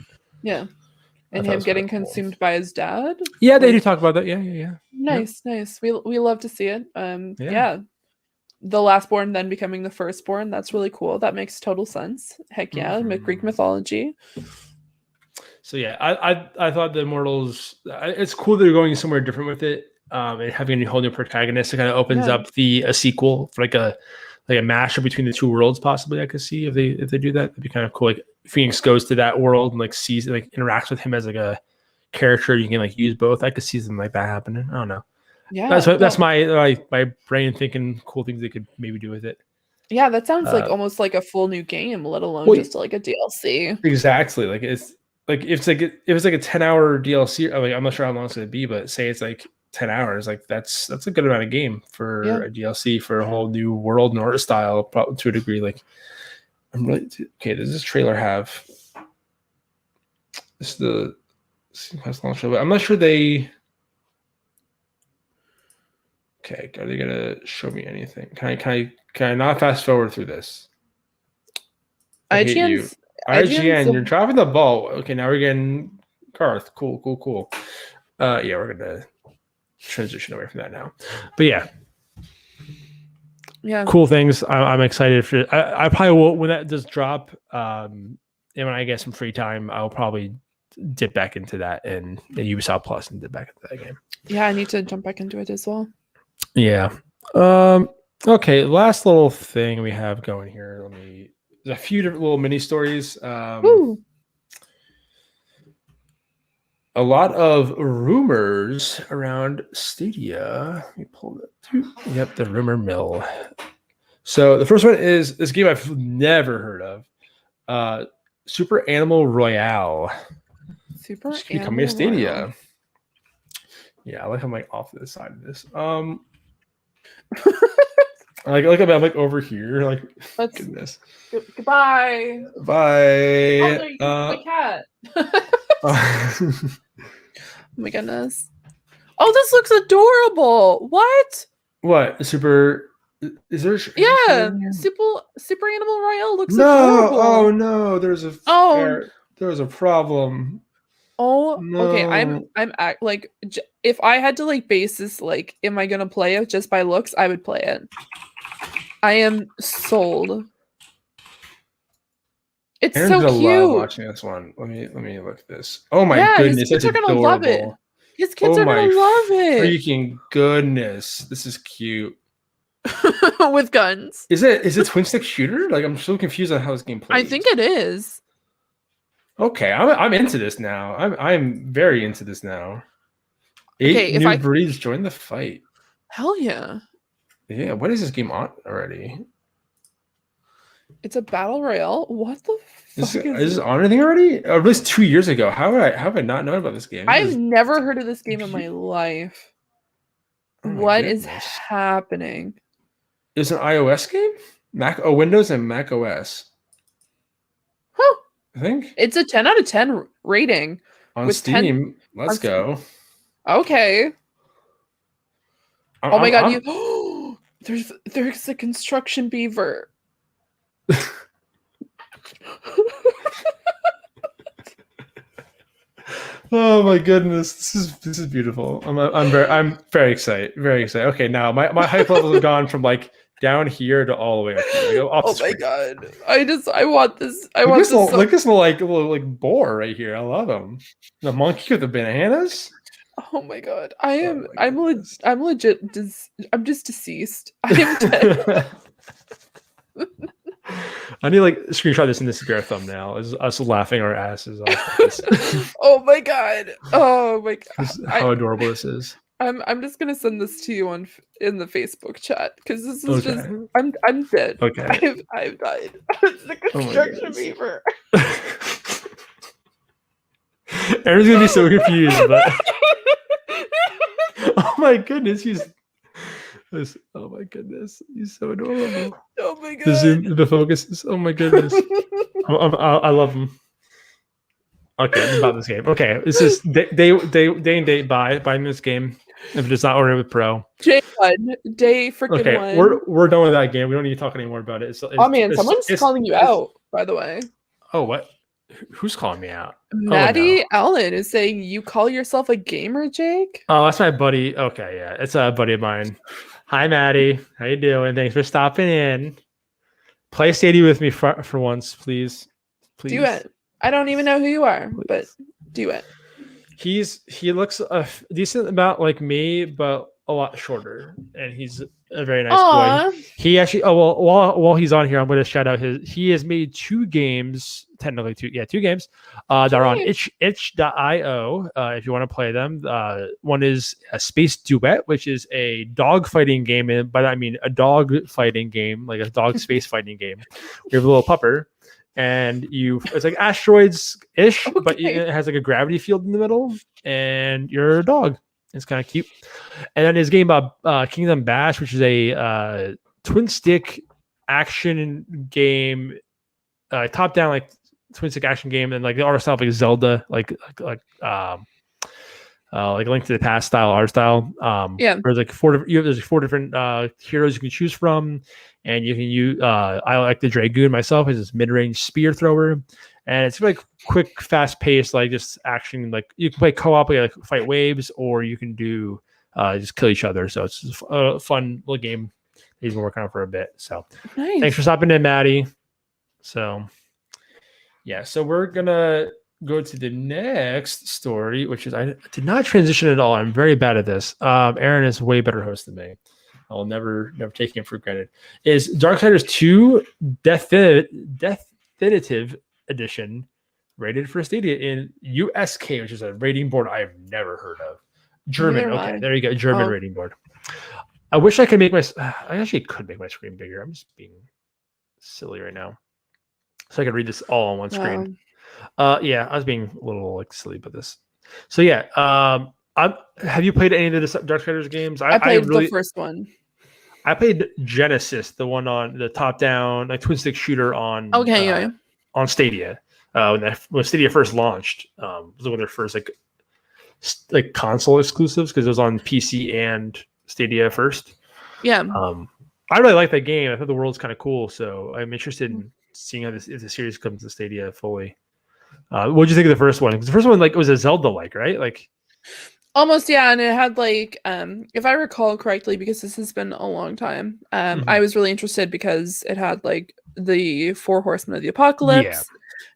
him getting consumed by his dad. Yeah, they do talk about that. Yeah. Nice. We love to see it. The lastborn then becoming the firstborn. That's really cool. That makes total sense. Heck yeah, Greek mythology. So yeah, I thought the Immortals. It's cool that they're going somewhere different with it. And having a whole new protagonist, it kind of opens up a sequel for like a mashup between the two worlds. Possibly, I could see if they do that. It'd be kind of cool. Like Phoenix goes to that world and like sees like interacts with him as like a character. You can like use both. I could see something like that happening. I don't know. Yeah, that's my brain thinking cool things they could maybe do with it. Yeah, that sounds like almost like a full new game, let alone just like a DLC. Exactly. Like it's like if it's like a 10-hour DLC. Like I'm not sure how long it's gonna be, but say it's like 10 hours, like that's a good amount of game for a DLC for a whole new world and art style to a degree. Like I'm really okay. Does this trailer have this is the launch trailer? I'm not sure they. Okay, are they gonna show me anything? Can I not fast forward through this? IGN, you're dropping the ball. Okay, now we're getting Garth. Cool. We're gonna transition away from that now, but yeah, cool things. I'm excited for it. I probably will when that does drop. And when I get some free time, I'll probably dip back into that and the Ubisoft Plus and dip back into that game. Yeah, I need to jump back into it as well. Yeah. Okay. Last little thing we have going here. There's a few different little mini stories. A lot of rumors around Stadia. Let me pull that. Yep, the rumor mill. So the first one is this game I've never heard of. Super Animal Royale. Super It's becoming a Stadia. Yeah, I like I'm like off to the side of this. I'm like over here. Like, goodness. Goodbye. Bye. My cat. Oh my goodness. Oh, this looks adorable. What? What? Super. Is there? Yeah. Super Animal Royale looks adorable. Oh no. There's a problem. Oh, no. Okay. I'm like, if I had to like base this, like, am I gonna play it just by looks? I would play it. I am sold. It's Aaron's so cute. Love watching this one. Let me look at this. Oh my goodness, his kids are gonna love it. His kids are gonna love it. Freaking goodness, this is cute. With guns. Is it twin stick shooter? Like, I'm so confused on how this game plays. I think it is. Okay, I'm into this now. I'm very into this now. 8 new breeds join the fight. Hell yeah. Yeah, what is this game on already? It's a battle royale. What the fuck is this on anything already? At least 2 years ago. How have I not known about this game? I've never heard of this game in my life. What is happening? It's an iOS game? Windows and Mac OS. Huh. I think. It's a 10 out of 10 rating. On Steam. Let's go. Okay. Oh my god, there's a construction beaver. Oh my goodness, this is beautiful. I'm very excited. Very excited. Okay, now my hype levels have gone from like down here to all the way up here. Oh my god. I want this. Look at this little boar right here. I love him. The monkey with the bananas. Oh my god. I'm legit I'm just deceased. I am dead. I need like screenshot this in this bear thumbnail. Is us laughing our asses off. Oh my god. Oh my god. How adorable this is. I'm just gonna send this to you in the Facebook chat because this is just I'm dead. Okay. I've died. It's the construction beaver. Aaron's gonna be so confused, but oh my goodness, oh my goodness, he's so adorable. Oh my god. The zoom, the focus is, oh my goodness. I love him. Okay, about this game. Okay, this is day and date buying this game. If it does not order with Pro. Day freaking one. We're done with that game. We don't need to talk anymore about it. Someone's calling you out, by the way. Oh, what? Who's calling me out? Maddie Allen is saying you call yourself a gamer, Jake? Oh, that's my buddy. Okay, yeah, it's a buddy of mine. Hi, Maddie. How you doing? Thanks for stopping in. Play Stadia with me for once, please. Do it. I don't even know who you are, but do it. He looks a decent amount like me, but a lot shorter, and he's a very nice boy. He actually, while he's on here, I'm going to shout out he has made 2 games, technically 2 games, that are on itch.io. If you want to play them, one is a Space Duet, which is a dog fighting game, and by that I mean a dog fighting game, like a dog space fighting game. You have a little pupper. And it's like asteroids-ish, but it has like a gravity field in the middle, and you're a dog. It's kind of cute. And then his game Kingdom Bash, which is a twin stick action game, top-down like twin stick action game, and like the art style like Zelda, like Link to the Past style art style. There's like 4 different heroes you can choose from. And you can use, I like the Dragoon myself as this mid-range spear thrower. And it's like quick, fast-paced, like just action. Like you can play co-op, like fight waves, or you can do just kill each other. So it's a fun little game he's been working on for a bit. So nice. Thanks for stopping in, Maddie. So yeah, so we're gonna go to the next story, which is I did not transition at all. I'm very bad at this. Aaron is way better host than me. I'll never take him for granted. Is Darksiders 2 Definitive Edition rated for Stadia in USK, which is a rating board I've never heard of. German. Okay, there you go. German rating board. I wish I could make I actually could make my screen bigger. I'm just being silly right now. So I could read this all on one screen. Yeah, I was being a little silly about this. So yeah, have you played any of the Darksiders games? I played the first one. I played Genesis, the one on the top-down twin stick shooter on on Stadia. When Stadia first launched, it was one of their first like console exclusives because it was on PC and Stadia first. Yeah. I really like that game. I thought the world's kind of cool, so I'm interested in seeing how if the series comes to Stadia fully. What did you think of the first one? Because the first one it was a Zelda-like, right? Almost, yeah, and it had if I recall correctly, because this has been a long time, I was really interested because it had the 4 Horsemen of the Apocalypse. Yeah.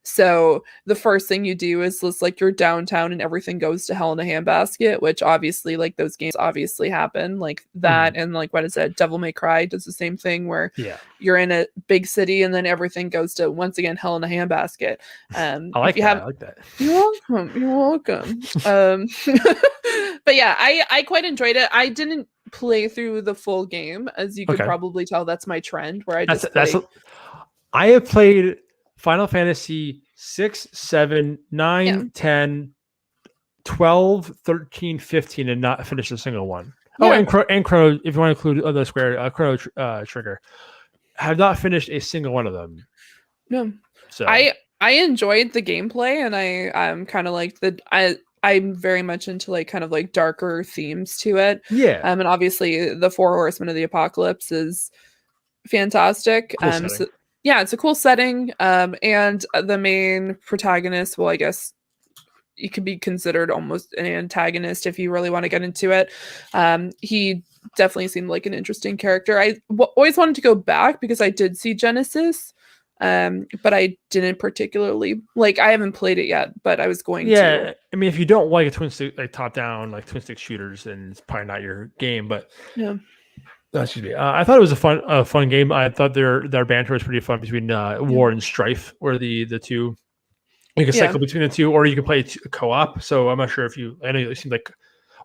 So the first thing you do is you're downtown and everything goes to hell in a handbasket, which obviously those games obviously happen that. And what is it? Devil May Cry does the same thing where you're in a big city and then everything goes to once again hell in a handbasket. I like that. You're welcome. But yeah, I quite enjoyed it. I didn't play through the full game, as you could probably tell. That's my trend where I have played Final Fantasy 6, 7, 9, 10, 12, 13, 15, and not finished a single one. Oh, and Chrono, if you want to include the Square Chrono Trigger, have not finished a single one of them. No. So I enjoyed the gameplay, and I'm kind of I'm very much into kind of darker themes to it. Yeah. And obviously the 4 Horsemen of the Apocalypse is fantastic. Cool So yeah, it's a cool setting. And the main protagonist, well, I guess he could be considered almost an antagonist if you really want to get into it. He definitely seemed like an interesting character. I always wanted to go back because I did see Genesis, but I didn't particularly I haven't played it yet, but I was going to. Yeah, I mean, if you don't like a twin stick, top down, twin stick shooters, then it's probably not your game. But yeah. Excuse me. I thought it was a fun game. I thought their banter was pretty fun between War and Strife, where the two you can cycle between the two, or you can play co-op. So I'm not sure if you. I know it seemed like.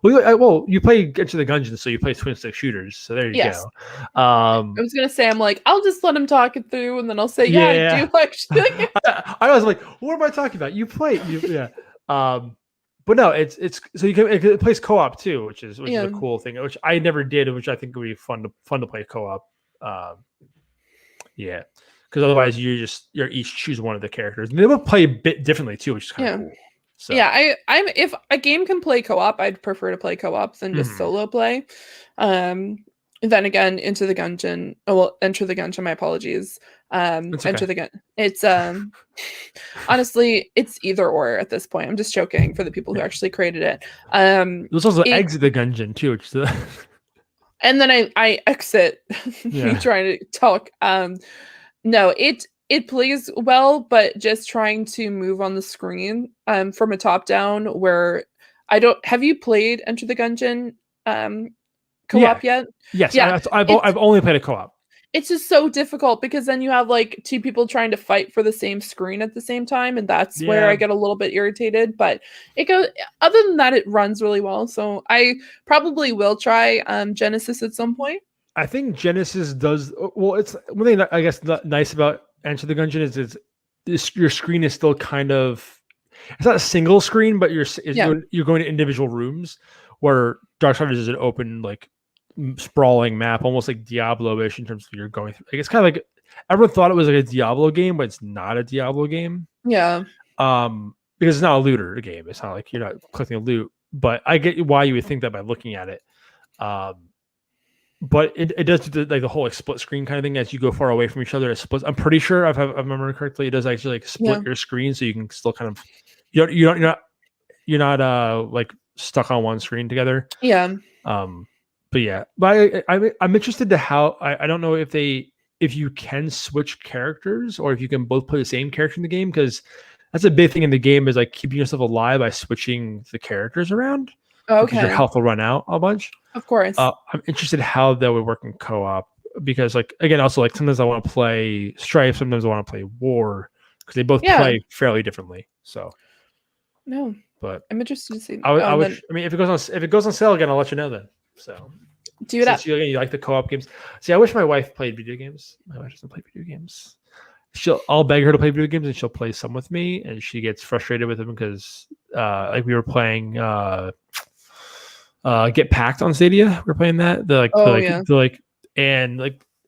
Well, you play Enter the Gungeon, so you play twin stick shooters. So there you go. I was gonna say, I'll just let him talk it through, and then I'll say, I do actually. I was like, what am I talking about? You play, but no, it's so it plays co-op too, which is a cool thing, which I never did, which I think would be fun to play co-op. Because otherwise you're each choose one of the characters, and they will play a bit differently too, which is kind of cool. So. Yeah, I'm if a game can play co-op, I'd prefer to play co-op than just solo play. Then again, Enter the Gungeon. My apologies. Enter the Gungeon. It's honestly, it's either or at this point. I'm just joking for the people who actually created it. There's also Exit the Gungeon too, which is and then I exit me trying to talk. No, it plays well, but just trying to move on the screen from a top down where have you played Enter the Gungeon co-op yet? Yes. Yeah. I've only played a co-op. It's just so difficult because then you have 2 people trying to fight for the same screen at the same time, and that's where I get a little bit irritated. But other than that, it runs really well. So I probably will try Genesis at some point. I think Genesis does well. It's one thing that I guess nice about Enter the Gungeon is your screen is still kind of, it's not a single screen, but you're going to individual rooms, where Darksiders is an open sprawling map, almost like Diablo-ish in terms of you're going through. It's kind of everyone thought it was a Diablo game, but it's not a Diablo game. Yeah. Because it's not a looter game. It's not like you're not collecting a loot. But I get why you would think that by looking at it. But it does do the whole split screen kind of thing as you go far away from each other. It splits. I'm pretty sure if I remember correctly, it does actually split your screen, so you can still kind of you're not stuck on one screen together. Yeah. But I'm interested to how I don't know if you can switch characters or if you can both play the same character in the game, because that's a big thing in the game is like keeping yourself alive by switching the characters around. Because your health will run out a bunch. Of course. I'm interested how that would work in co-op, because like again, also like sometimes I want to play Strife, sometimes I want to play War, because they both play fairly differently. So no, but I'm interested to see. I mean, if it goes on sale again, I'll let you know then. So do it up. You like the co-op games. See, I wish my wife played video games. My wife doesn't play video games. I'll beg her to play video games and she'll play some with me, and she gets frustrated with them because like we were playing Get Packed on Stadia. We're playing that.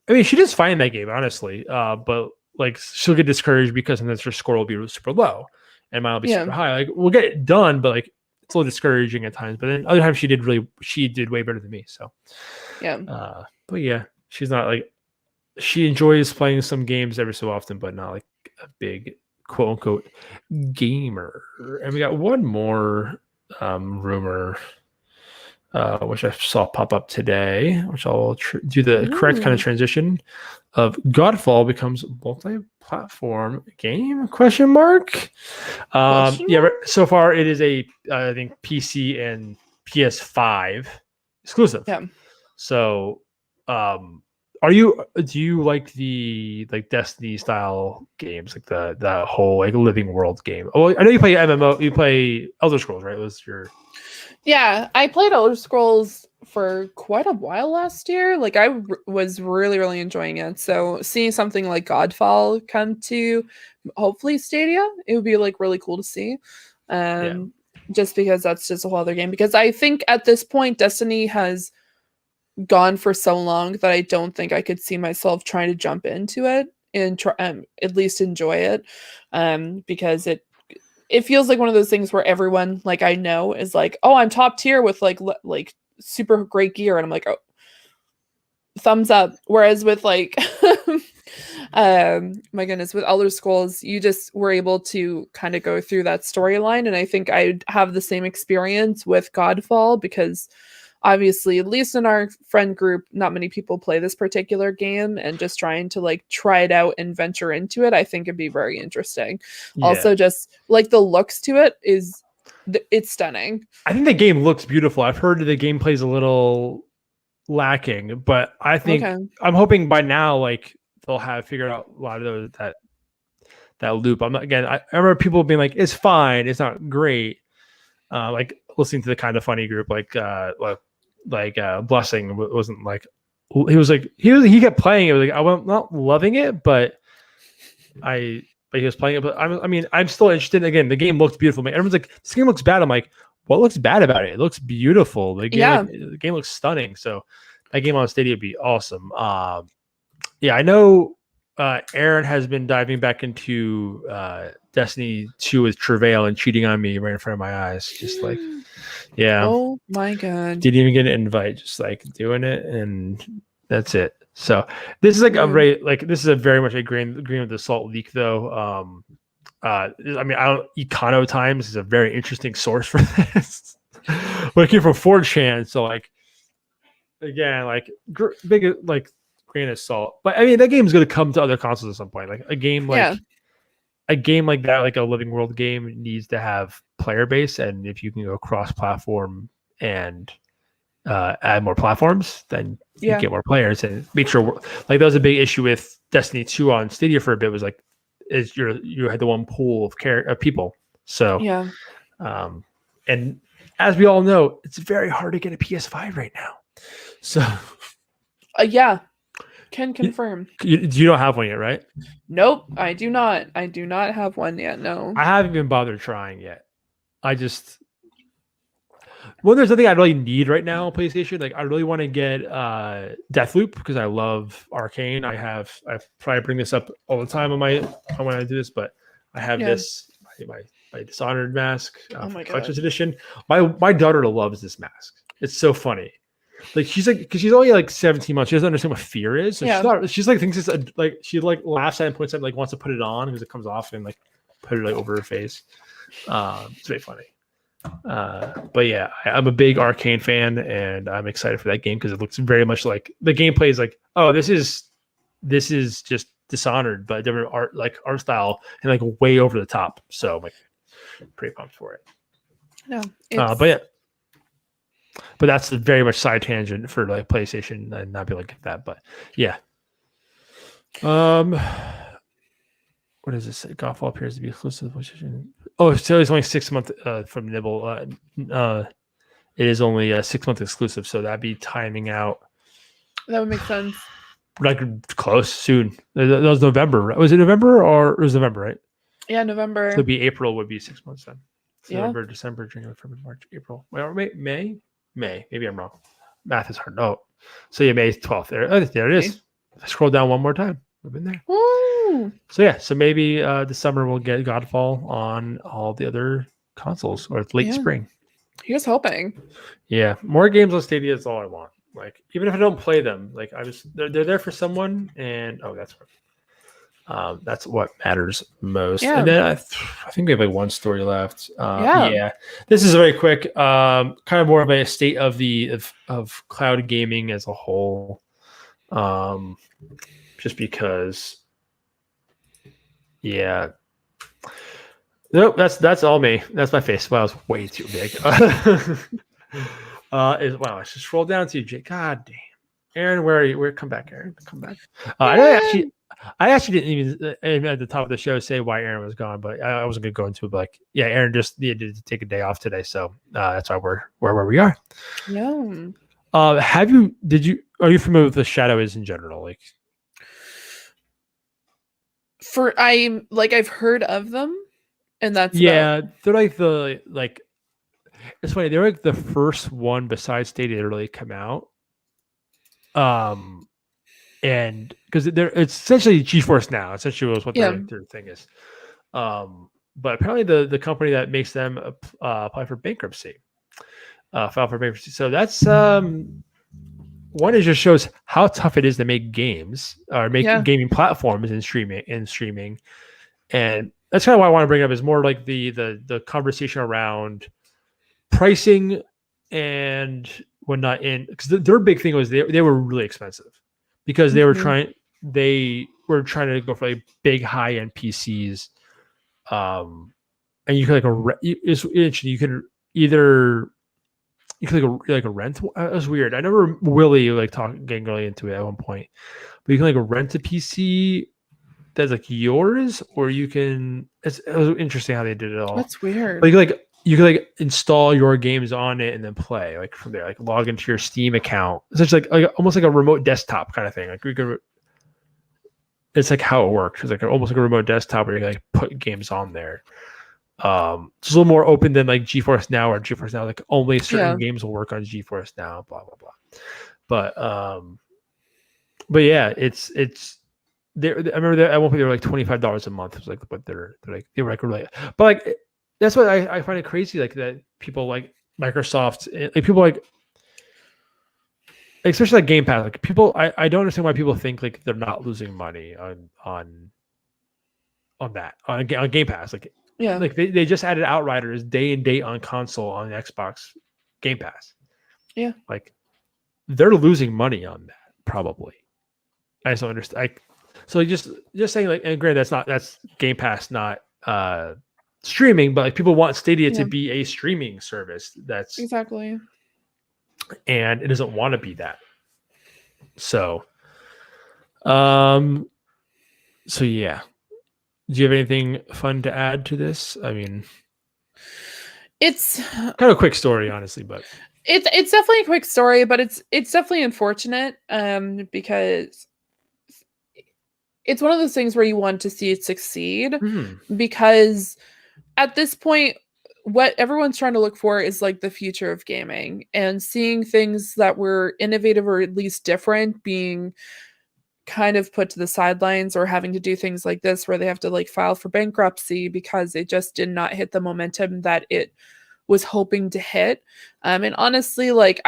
I mean, she does fine in that game, honestly. But like she'll get discouraged because sometimes her score will be super low and mine will be super high. Like we'll get it done, but like it's a little discouraging at times. But then other times she did way better than me. So but yeah, she's not like, she enjoys playing some games every so often, but not like a big quote unquote gamer. And we got one more rumor, which I saw pop up today, which I'll do the correct kind of transition of Godfall becomes multi-platform game ? So far it is I think PC and PS5 exclusive. Yeah. So do you like the Destiny style games, like the whole like living world game? Oh, I know you play MMO, you play Elder Scrolls, right? I played Elder Scrolls for quite a while last year. Like I was really enjoying it. So seeing something like Godfall come to hopefully Stadia, it would be like really cool to see. Just because that's just a whole other game. Because I think at this point Destiny has gone for so long that I don't think I could see myself trying to jump into it and try at least enjoy it, because it feels like one of those things where everyone like I know is like, oh, I'm top tier with like super great gear, and I'm like, oh, thumbs up. Whereas with like my goodness, with Elder Scrolls, you just were able to kind of go through that storyline, and I think I'd have the same experience with Godfall, because obviously, at least in our friend group, not many people play this particular game, and just trying to like try it out and venture into it, I think it'd be very interesting. Yeah. Also, just like the looks to it it's stunning. I think the game looks beautiful. I've heard the gameplay is a little lacking, but I think I'm hoping by now like they'll have figured out a lot of that loop. I remember people being like, it's fine, it's not great. Like listening to the Kind of Funny group, Blessing wasn't like, he kept playing it. Like I'm not loving it, but he was playing it. But I'm still interested. Again, the game looks beautiful. Everyone's like, this game looks bad. I'm like, what looks bad about it? It looks beautiful. The game looks stunning. So that game on Stadia would be awesome. I know Aaron has been diving back into Destiny 2 with Travail and cheating on me right in front of my eyes. Just like, yeah. Oh my God. Didn't even get an invite, just like doing it, and that's it. So this is like this is a very much agreeing with the Salt leak though. Econo Times is a very interesting source for this. But it came from 4chan, so like again, like big like grain of salt. But I mean, that game's going to come to other consoles at some point. Like a game like that, like a living world game, needs to have player base, and if you can go cross-platform and add more platforms, then you get more players and make sure. Like that was a big issue with Destiny 2 on Stadia for a bit. Was like, you had the one pool of people. So and as we all know, it's very hard to get a PS5 right now. So can confirm. You don't have one yet, right? Nope, I do not. I do not have one yet. No, I haven't even bothered trying yet. There's nothing I really need right now on PlayStation. Like I really want to get Deathloop because I love Arcane. I probably bring this up all the time when I do this, but I have this my Dishonored mask, collector's edition. My daughter loves this mask. It's so funny. Like she's like, because she's only like 17 months, she doesn't understand what fear is. So she's like thinks it's she like laughs at it and points at it, like wants to put it on because it comes off and like put it like over her face. It's very funny. But yeah, I'm a big Arcane fan, and I'm excited for that game because it looks very much like the gameplay is like, oh, this is just Dishonored, but different art style and like way over the top. So I'm like pretty pumped for it. No, but yeah, but that's very much side tangent for like PlayStation and not be like that. But yeah, what does this say? Godfall appears to be exclusive. Oh, so it's only 6 months from Nibble. It is only a 6 month exclusive, so that'd be timing out. That would make sense. Like close soon. That was November. Right? Was it November or it was November, right? Yeah, November. So it'd be April would be 6 months then. So yeah. November, December, January, February, March, April. Well, May. Maybe I'm wrong. Math is hard. Oh, so yeah, May 12th. There it is. I scroll down one more time. We've been there. Woo! So yeah, so maybe this summer we'll get Godfall on all the other consoles or late spring. Here's hoping. Yeah, more games on Stadia is all I want. Like even if I don't play them, like they're there for someone, and that's what matters most. Yeah. And then I think we have like one story left. Yeah, this is very quick. Kind of more of a state of of cloud gaming as a whole. Just because. Yeah. Nope, that's all me. That's my face. Wow, it's way too big. Wow, I should scroll down to you, Jake. God damn. Aaron, where are you? Come back, Aaron. Come back. I actually didn't even at the top of the show say why Aaron was gone, but I wasn't gonna go into it. But like, yeah, Aaron just needed to take a day off today, so that's why we're where we are. No. Are you familiar with the Shadow is in general? Like, I've heard of them, and that's they're like it's funny, they're like the first one besides Stadia to really come out. And because it's essentially GeForce Now, essentially was what their thing is. But apparently the company that makes them apply for bankruptcy, file for bankruptcy. So that's one, it just shows how tough it is to make games or make gaming platforms and streaming. And that's kind of why I want to bring it up is more like the conversation around pricing and whatnot. In because their big thing was they were really expensive because they were trying to go for like big high end PCs. And you could it's interesting. You could like a rent. It was weird. I never really getting really into it at one point, but you can like rent a PC that's like yours, or you can. It was interesting how they did it all. That's weird. Like you could install your games on it and then play like from there, like log into your Steam account. It's just like almost like a remote desktop kind of thing. Like it's like how it works. It's like almost like a remote desktop where you can like put games on there. It's a little more open than like GeForce Now, or GeForce Now like only certain games will work on GeForce Now, blah blah blah. But yeah, it's I remember that at one point they were like $25 a month. It was like what they were like really, but like that's what I find it crazy, like that people like Microsoft, like people like especially like Game Pass, like people I don't understand why people think like they're not losing money on Game Pass. Like like they just added Outriders day and date on console on Xbox Game Pass. Yeah, like they're losing money on that probably. I just don't understand. So just saying like, and granted that's Game Pass, not streaming, but like people want Stadia to be a streaming service. That's exactly, and it doesn't want to be that. So, so yeah. Do you have anything fun to add to this? I mean, it's kind of a quick story, honestly, but it's definitely a quick story, but it's definitely unfortunate because it's one of those things where you want to see it succeed because at this point, what everyone's trying to look for is like the future of gaming, and seeing things that were innovative or at least different being kind of put to the sidelines, or having to do things like this where they have to like file for bankruptcy because it just did not hit the momentum that it was hoping to hit. And honestly, like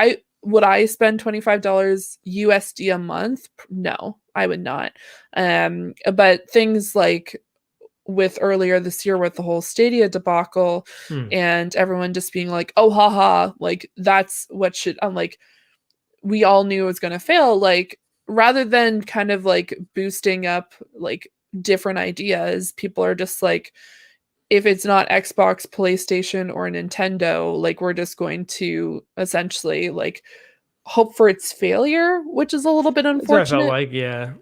would I spend $25 USD a month? No, I would not. But things like with earlier this year with the whole Stadia debacle and everyone just being like, oh, haha, like that's what should, I'm like, we all knew it was going to fail. Like, rather than kind of like boosting up like different ideas, people are just like, if it's not Xbox, PlayStation, or Nintendo, like we're just going to essentially like hope for its failure, which is a little bit unfortunate. That's what I felt like, yeah.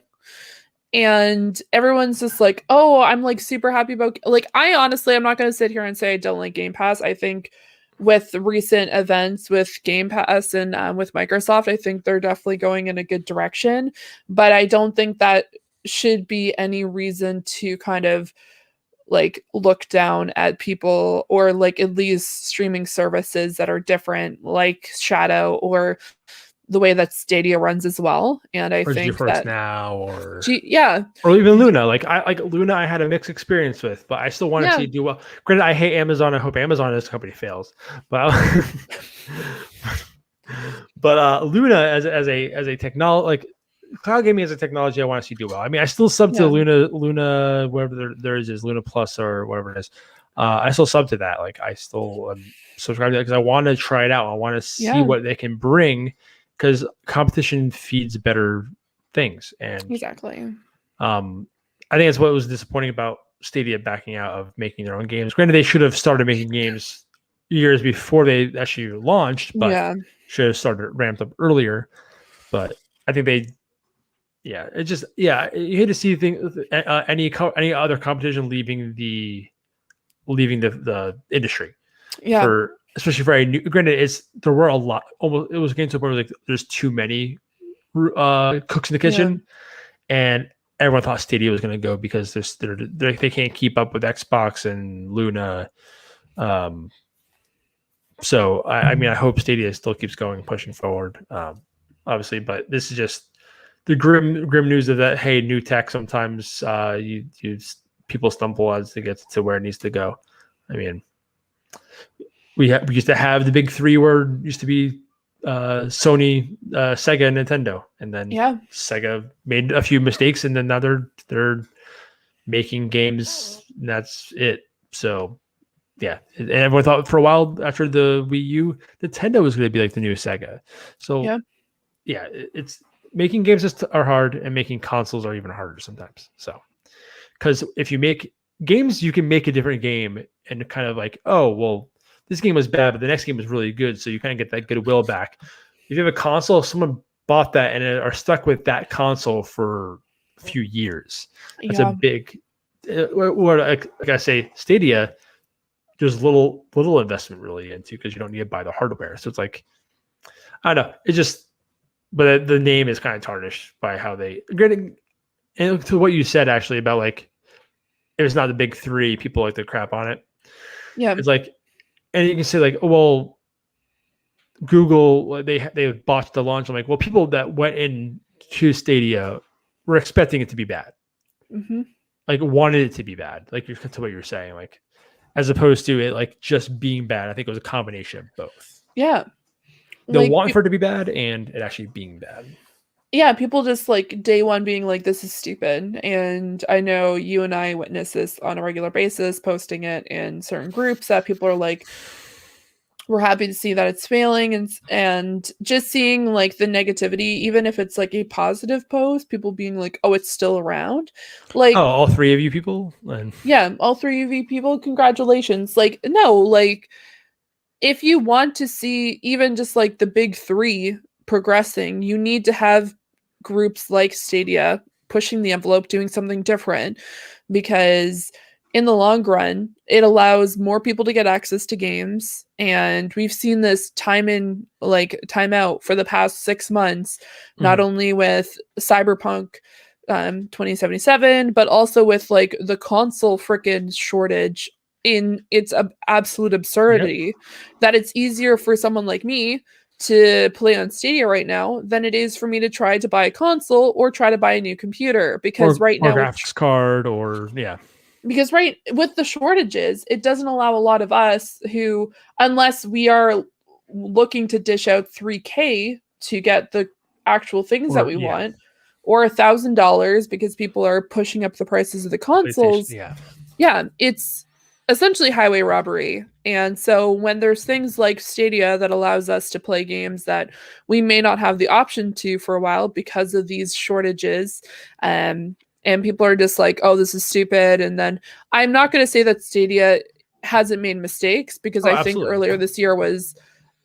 And everyone's just like, oh, I'm like super happy about, like, I honestly, I'm not going to sit here and say I don't like Game Pass. I think with recent events with Game Pass and with Microsoft, I think they're definitely going in a good direction. But I don't think that should be any reason to kind of like look down at people, or like at least streaming services that are different, like Shadow or the way that Stadia runs as well. And I think that now or even Luna. Like Luna, I had a mixed experience with, but I still want to see it do well. Granted, I hate Amazon. I hope Amazon as a company fails, but Luna as a technology, like cloud gaming as a technology, I want to see do well. I mean, I still sub to Luna, whatever there is Luna Plus or whatever it is. I still sub to that. Like I still subscribe to that because I want to try it out. I want to see what they can bring, because competition feeds better things. And exactly. I think that's what was disappointing about Stadia backing out of making their own games. Granted, they should have started making games years before they actually launched, but should have started ramped up earlier. But I think they, it just, you hate to see things, any other competition leaving the industry. Especially for a new, granted, there were a lot. Almost, it was getting to a point where like there's too many cooks in the kitchen, and everyone thought Stadia was going to go because they can't keep up with Xbox and Luna. So I mean, I hope Stadia still keeps going, pushing forward. Obviously, but this is just the grim news of that. Hey, new tech sometimes people stumble as it gets to where it needs to go. I mean, we used to have the big three, where it used to be Sony, Sega, and Nintendo, and then Sega made a few mistakes, and then now they're making games, and that's it. So and everyone thought for a while after the Wii U, Nintendo was going to be like the new Sega. So it's making games are hard, and making consoles are even harder sometimes. So because if you make games, you can make a different game and kind of like, oh well, this game was bad, but the next game was really good. So you kind of get that goodwill back. If you have a console, someone bought that and are stuck with that console for a few years. That's a big, like I say, Stadia, there's little investment really into, because you don't need to buy the hardware. So it's like, I don't know. It just, but the name is kind of tarnished by how they, and to what you said actually about like, if it's not the big three, people like to crap on it. Yeah. It's like, and you can say like, oh, well, Google, they botched the launch. I'm like, well, people that went in to Stadia were expecting it to be bad, like wanted it to be bad, like to what you're saying, like as opposed to it like just being bad. I think it was a combination of both. Yeah, they'll want for it to be bad and it actually being bad. Yeah, people just like day one being like, this is stupid. And I know you and I witness this on a regular basis, posting it in certain groups that people are like, we're happy to see that it's failing, and just seeing like the negativity, even if it's like a positive post, people being like, oh, it's still around. Like, oh, all three of you people? All three of you people, congratulations. Like, no, like if you want to see even just like the big three progressing, you need to have groups like Stadia pushing the envelope, doing something different, because in the long run, it allows more people to get access to games. And we've seen this time out for the past 6 months, not only with Cyberpunk 2077, but also with like the console frickin' shortage in its absolute absurdity, that it's easier for someone like me to play on Stadia right now than it is for me to try to buy a console or try to buy a new computer, because right now graphics card because with the shortages, it doesn't allow a lot of us who, unless we are looking to dish out $3K to get the actual things that we want, or $1,000 because people are pushing up the prices of the consoles. Yeah, it's essentially highway robbery. And so when there's things like Stadia that allows us to play games that we may not have the option to for a while because of these shortages, and people are just like, oh, this is stupid. And then I'm not going to say that Stadia hasn't made mistakes, because I think earlier this year was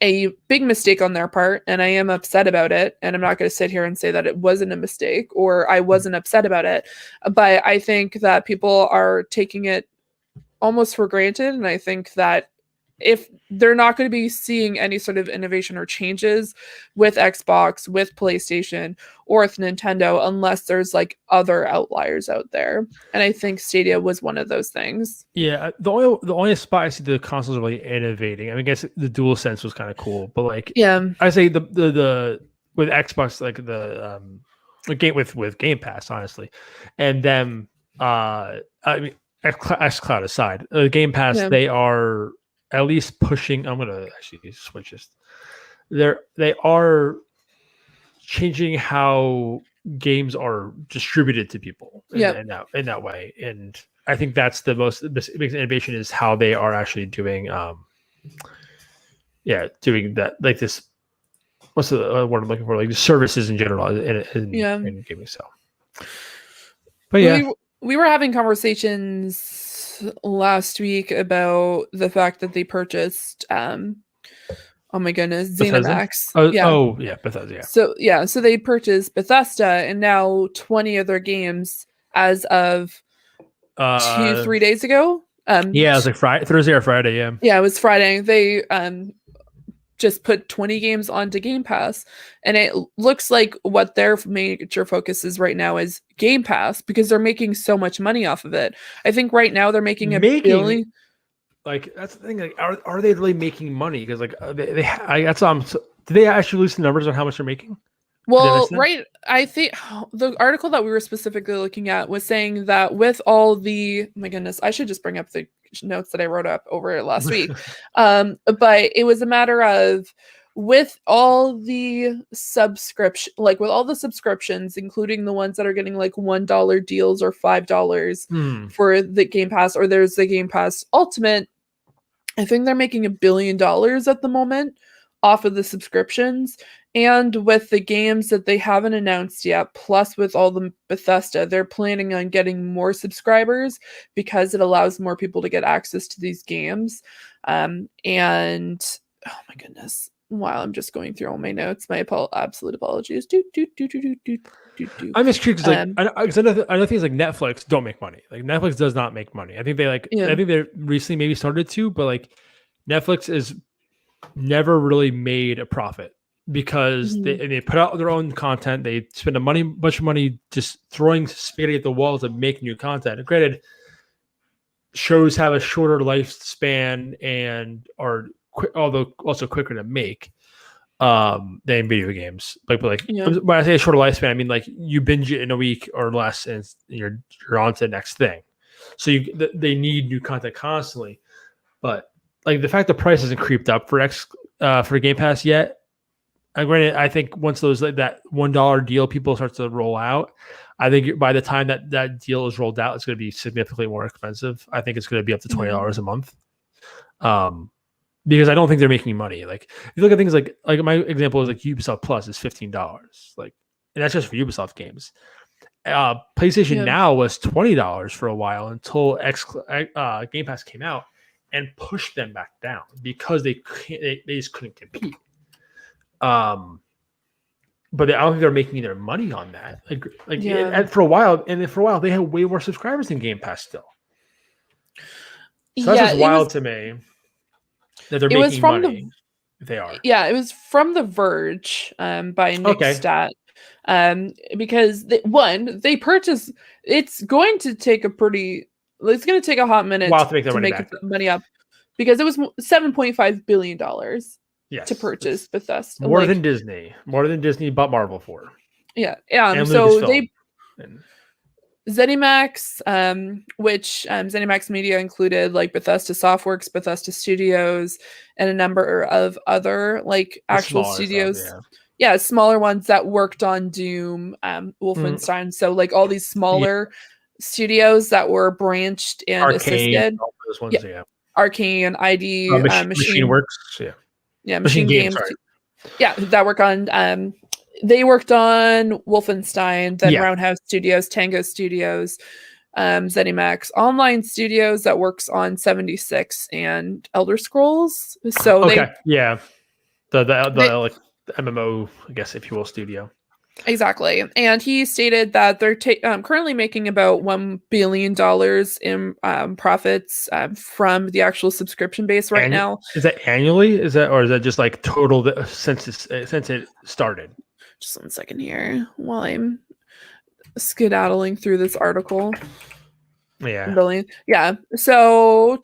a big mistake on their part, and I am upset about it. And I'm not going to sit here and say that it wasn't a mistake or I wasn't upset about it. But I think that people are taking it almost for granted. And I think that if they're not going to be seeing any sort of innovation or changes with Xbox, with PlayStation, or with Nintendo, unless there's like other outliers out there. And I think Stadia was one of those things. Yeah, the only spot I see the consoles really innovating. I mean, I guess the DualSense was kind of cool, but like, yeah, I say the with Xbox, like the game with Game Pass, honestly, and then I mean, xCloud aside, Game Pass, they are at least pushing. I'm gonna actually switch this. They are changing how games are distributed to people in that way, and I think that's the biggest innovation is how they are actually doing doing that, like this. What's the word I'm looking for? Like the services in general in gaming. So, but yeah, we were having conversations last week about the fact that they purchased oh my goodness, ZeniMax. Bethesda. So they purchased Bethesda, and now 20 of their games as of 2-3 days ago. It was like Thursday or Friday. Yeah, it was Friday. They just put 20 games onto Game Pass, and it looks like what their major focus is right now is Game Pass, because they're making so much money off of it. I think right now they're making $1 billion. Like that's the thing. Like, are they really making money? Because like that's did they actually release the numbers on how much they're making? Well, right. I think the article that we were specifically looking at was saying that with all the, oh my goodness, I should just bring up the notes that I wrote up over last week. But it was a matter of with all the with all the subscriptions, including the ones that are getting like $1 deals or $5 for the Game Pass, or there's the Game Pass Ultimate. I think they're making $1 billion at the moment off of the subscriptions. And with the games that they haven't announced yet, plus with all the Bethesda, they're planning on getting more subscribers because it allows more people to get access to these games. And oh my goodness, while I'm just going through all my notes, my absolute apologies. I'm just curious because I know things like Netflix don't make money. Like Netflix does not make money. I think they I think they recently maybe started to, but like Netflix is never really made a profit because they put out their own content. They spend a bunch of money just throwing spaghetti at the wall to make new content. And granted, shows have a shorter lifespan and are although also quicker to make than video games. When I say a shorter lifespan, I mean like you binge it in a week or less, and you're on to the next thing. So they need new content constantly, but like the fact the price hasn't creeped up for Game Pass yet. Granted, I think once those that $1 deal people start to roll out, I think by the time that deal is rolled out, it's going to be significantly more expensive. I think it's going to be up to $20 a month. Because I don't think they're making money. Like if you look at things like my example is like Ubisoft Plus is $15. Like, and that's just for Ubisoft games. PlayStation Now was $20 for a while until Game Pass came out and pushed them back down because they just couldn't compete. But I don't think they're making their money on that. And for a while they had way more subscribers than Game Pass still. So that's just wild to me that they're making money. They are. Yeah, it was from The Verge by Nick Stat. Because they purchased. It's going to take a hot minute to make money up, because it was $7.5 billion to purchase Bethesda. More than Disney bought Marvel for. Yeah. So ZeniMax, which ZeniMax Media included like Bethesda Softworks, Bethesda Studios, and a number of other like actual studios. Smaller ones that worked on Doom, Wolfenstein. So like all these smaller studios that were branched and Arcane, assisted. all those ones, yeah. Arcane, ID, Machine Works, yeah. Yeah, Machine Games. Yeah, that work on. They worked on Wolfenstein, then Roundhouse Studios, Tango Studios, ZeniMax Online Studios that works on 76 and Elder Scrolls. So the like MMO, I guess, if you will, studio. Exactly. And he stated that they're currently making about $1 billion in profits from the actual subscription base right now. Is that annually? Or is that just like total since it started? Just 1 second here while I'm skedaddling through this article. Yeah. Billion. Yeah. So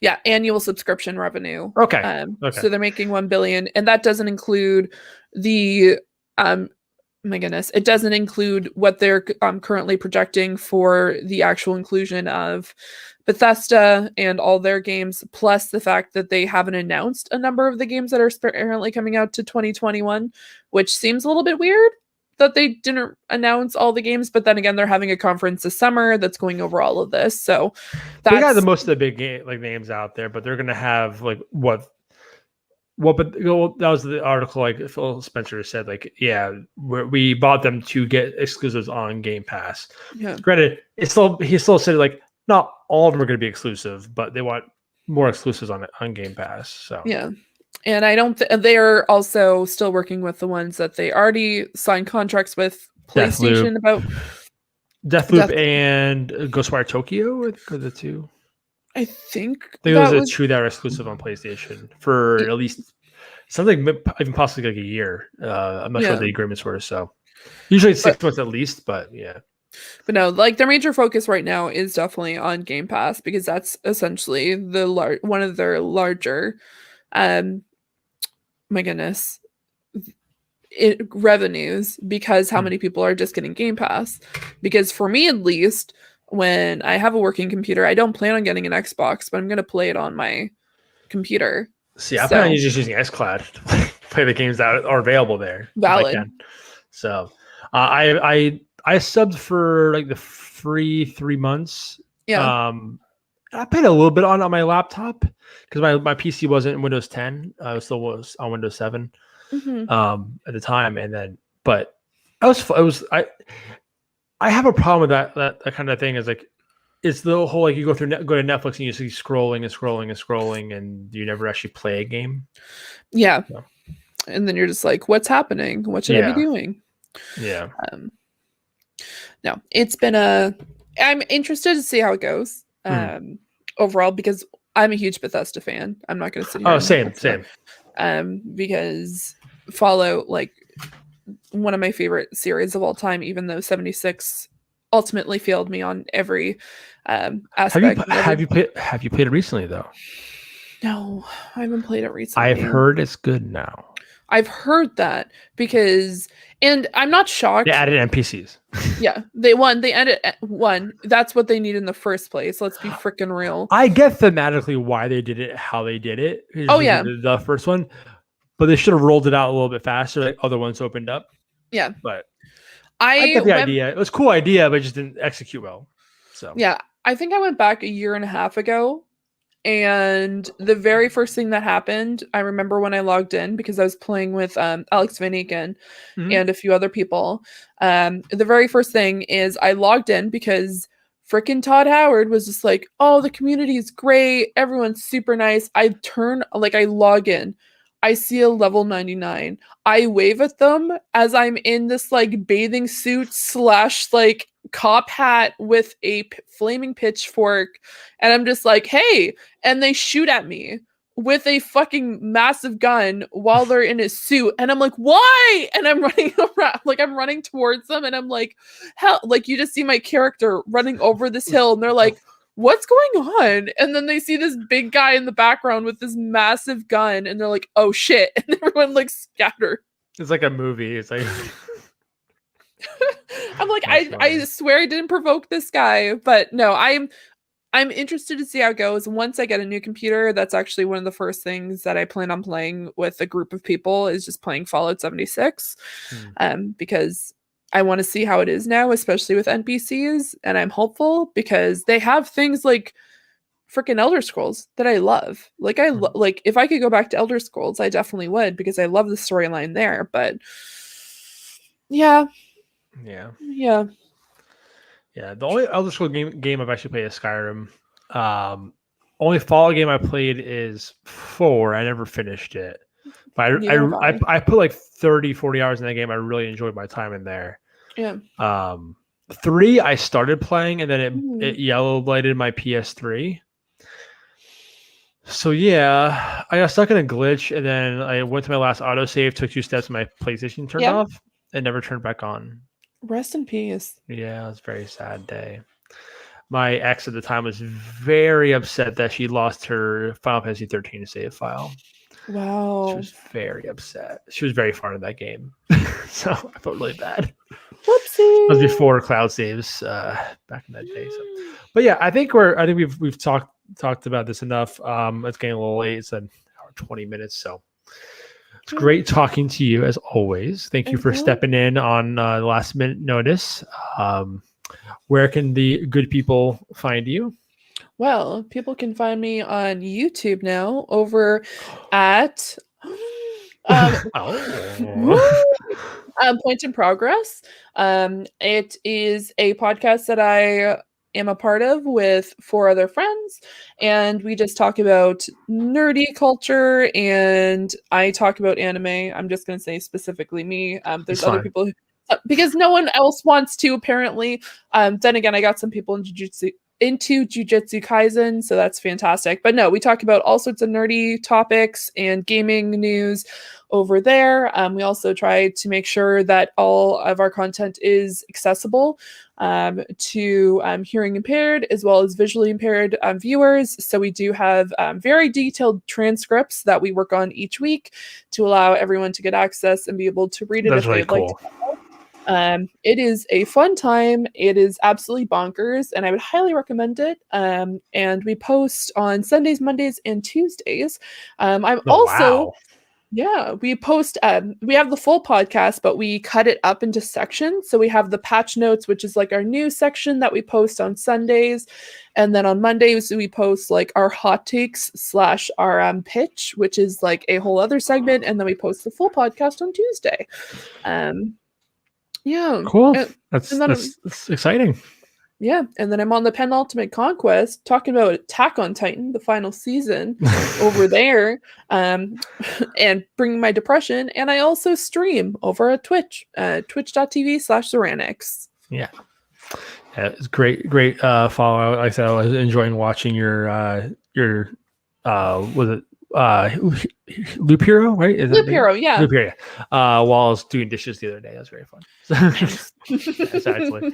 yeah, annual subscription revenue. Okay. So they're making 1 billion, and that doesn't include the my goodness, it doesn't include what they're currently projecting for the actual inclusion of Bethesda and all their games, plus the fact that they haven't announced a number of the games that are apparently coming out to 2021, which seems a little bit weird that they didn't announce all the games, but then again, they're having a conference this summer that's going over all of this. So they got the most of the big names out there, but they're going to have like what, but that was the article, like Phil Spencer said, like, yeah, we bought them to get exclusives on Game Pass. Yeah. Granted, he still said like not all of them are going to be exclusive, but they want more exclusives on Game Pass. So yeah. And I don't. They are also still working with the ones that they already signed contracts with PlayStation about. Deathloop and Ghostwire Tokyo are the two. I think those are two that are exclusive on PlayStation for at least something, even possibly like a year. I'm not sure what the agreements were. So usually it's 6 months at least, but yeah. But no, like their major focus right now is definitely on Game Pass because that's essentially one of their larger. My goodness, revenues, because how many people are just getting Game Pass? Because for me, at least, when I have a working computer, I don't plan on getting an Xbox, but I'm going to play it on my computer. See, I plan on just using xCloud to play the games that are available there. Valid. So I subbed for like the free 3 months. Yeah. I played a little bit on my laptop because my PC wasn't Windows 10. It still was on Windows 7 at the time. And then, but I have a problem with that kind of thing. Is like, it's the whole, like you go to Netflix and you see scrolling and scrolling and scrolling and you never actually play a game. Yeah. So. And then you're just like, what's happening? What should I be doing? Yeah. No, I'm interested to see how it goes. Overall, because I'm a huge Bethesda fan. I'm not going to sit here. Oh, same. Because Fallout, like one of my favorite series of all time, even though 76 ultimately failed me on every aspect. Have you played it recently though? No, I haven't played it recently. I've heard it's good now. I've heard that and I'm not shocked. They added NPCs. Yeah, they added one. That's what they need in the first place. Let's be freaking real. I get thematically why they did it, how they did it. Oh yeah, the first one, but they should have rolled it out a little bit faster. Like other ones opened up. Yeah, but I get the idea. It was a cool idea, but it just didn't execute well. So yeah, I think I went back a year and a half ago. And the very first thing that happened, I remember when I logged in because I was playing with Alex Van Eken and a few other people. The very first thing is I logged in because freaking Todd Howard was just like, oh, the community is great. Everyone's super nice. I log in. I see a level 99. I wave at them as I'm in this like bathing suit / like cop hat with a flaming pitchfork. And I'm just like, hey, and they shoot at me with a fucking massive gun while they're in a suit. And I'm like, why? And I'm running around, like I'm running towards them. And I'm like, hell, like you just see my character running over this hill. And they're like, what's going on? And then they see this big guy in the background with this massive gun. And they're like, oh shit. And everyone like scattered. It's like a movie. It's like... I'm like, I swear I didn't provoke this guy. But no, I'm interested to see how it goes. Once I get a new computer, that's actually one of the first things that I plan on playing with a group of people is just playing Fallout 76. Because I want to see how it is now, especially with NPCs, and I'm hopeful because they have things like freaking Elder Scrolls that I love. Like like if I could go back to Elder Scrolls, I definitely would because I love the storyline there. But yeah. Yeah. The only Elder Scrolls game I've actually played is Skyrim. Only Fallout game I played is 4. I never finished it. But I put like 30, 40 hours in that game. I really enjoyed my time in there. Yeah. 3 I started playing and then it yellow lighted my PS3. So yeah, I got stuck in a glitch and then I went to my last autosave, took 2 steps, and my PlayStation turned off and never turned back on. Rest in peace. Yeah, it was a very sad day. My ex at the time was very upset that she lost her Final Fantasy 13 save file. Wow. She was very upset. She was very far in that game. So I felt really bad. Whoopsie. That was before cloud saves back in that day. So. But yeah, I think we've talked about this enough. It's getting a little late. It's an hour 20 minutes. So it's great talking to you as always. Thank you for stepping in on the last minute notice. Where can the good people find you? Well, people can find me on YouTube now over at Point in Progress. It is a podcast that I am a part of with 4 other friends, and we just talk about nerdy culture, and I talk about anime. I'm just going to say specifically me. There's other people who, because no one else wants to apparently. Then again, I got some people into Jujutsu Kaisen, so that's fantastic. But no, we talk about all sorts of nerdy topics and gaming news over there. We also try to make sure that all of our content is accessible to hearing impaired as well as visually impaired viewers. So we do have very detailed transcripts that we work on each week to allow everyone to get access and be able to read it if they'd like to. It is a fun time. It is absolutely bonkers, and I would highly recommend it. And we post on Sundays, Mondays, and Tuesdays. We post, we have the full podcast, but we cut it up into sections. So we have the patch notes, which is like our news section that we post on Sundays. And then on Mondays, we post like our hot takes / our pitch, which is like a whole other segment. And then we post the full podcast on Tuesday. Yeah. Cool. That's exciting. Yeah. And then I'm on the Penultimate Conquest talking about Attack on Titan, the final season over there, and bringing my depression. And I also stream over at Twitch, twitch.tv/Zeranix. Yeah. It's great follow. Like I said, I was enjoying watching your was it Loop Hero, right? Loop Hero, yeah. Loop Hero, yeah. While I was doing dishes the other day, that was very fun. Exactly.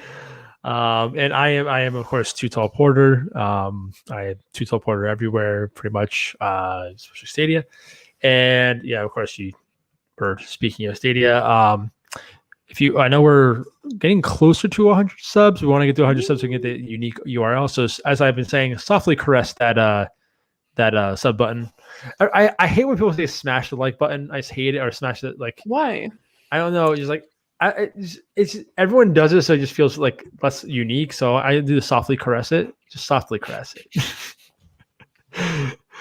And I am of course Too Tall Porter. I am Too Tall Porter everywhere, pretty much, especially Stadia. And yeah, of course, we're speaking of Stadia. I know we're getting closer to 100 subs. We want to get to 100 subs so we can get the unique URL. So as I've been saying, softly caress that sub button. I hate when people say smash the like button. I just hate it, or smash it. Like, why? I don't know. It's just like it's everyone does it, so it just feels like less unique. So I do the softly caress it. Just softly caress it.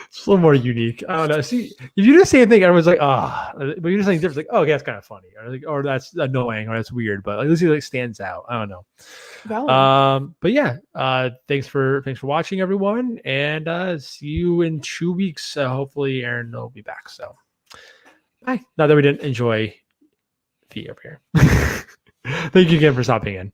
It's a little more unique. I don't know. See, if you do the same thing, everyone's like, but you're just saying different. Like, oh, okay, that's kind of funny, or that's annoying, or that's weird. But at least it like stands out. I don't know. Valid. But yeah, thanks for watching, everyone, and see you in 2 weeks. Hopefully, Aaron will be back. So, bye. Not that we didn't enjoy the up here. Thank you again for stopping in.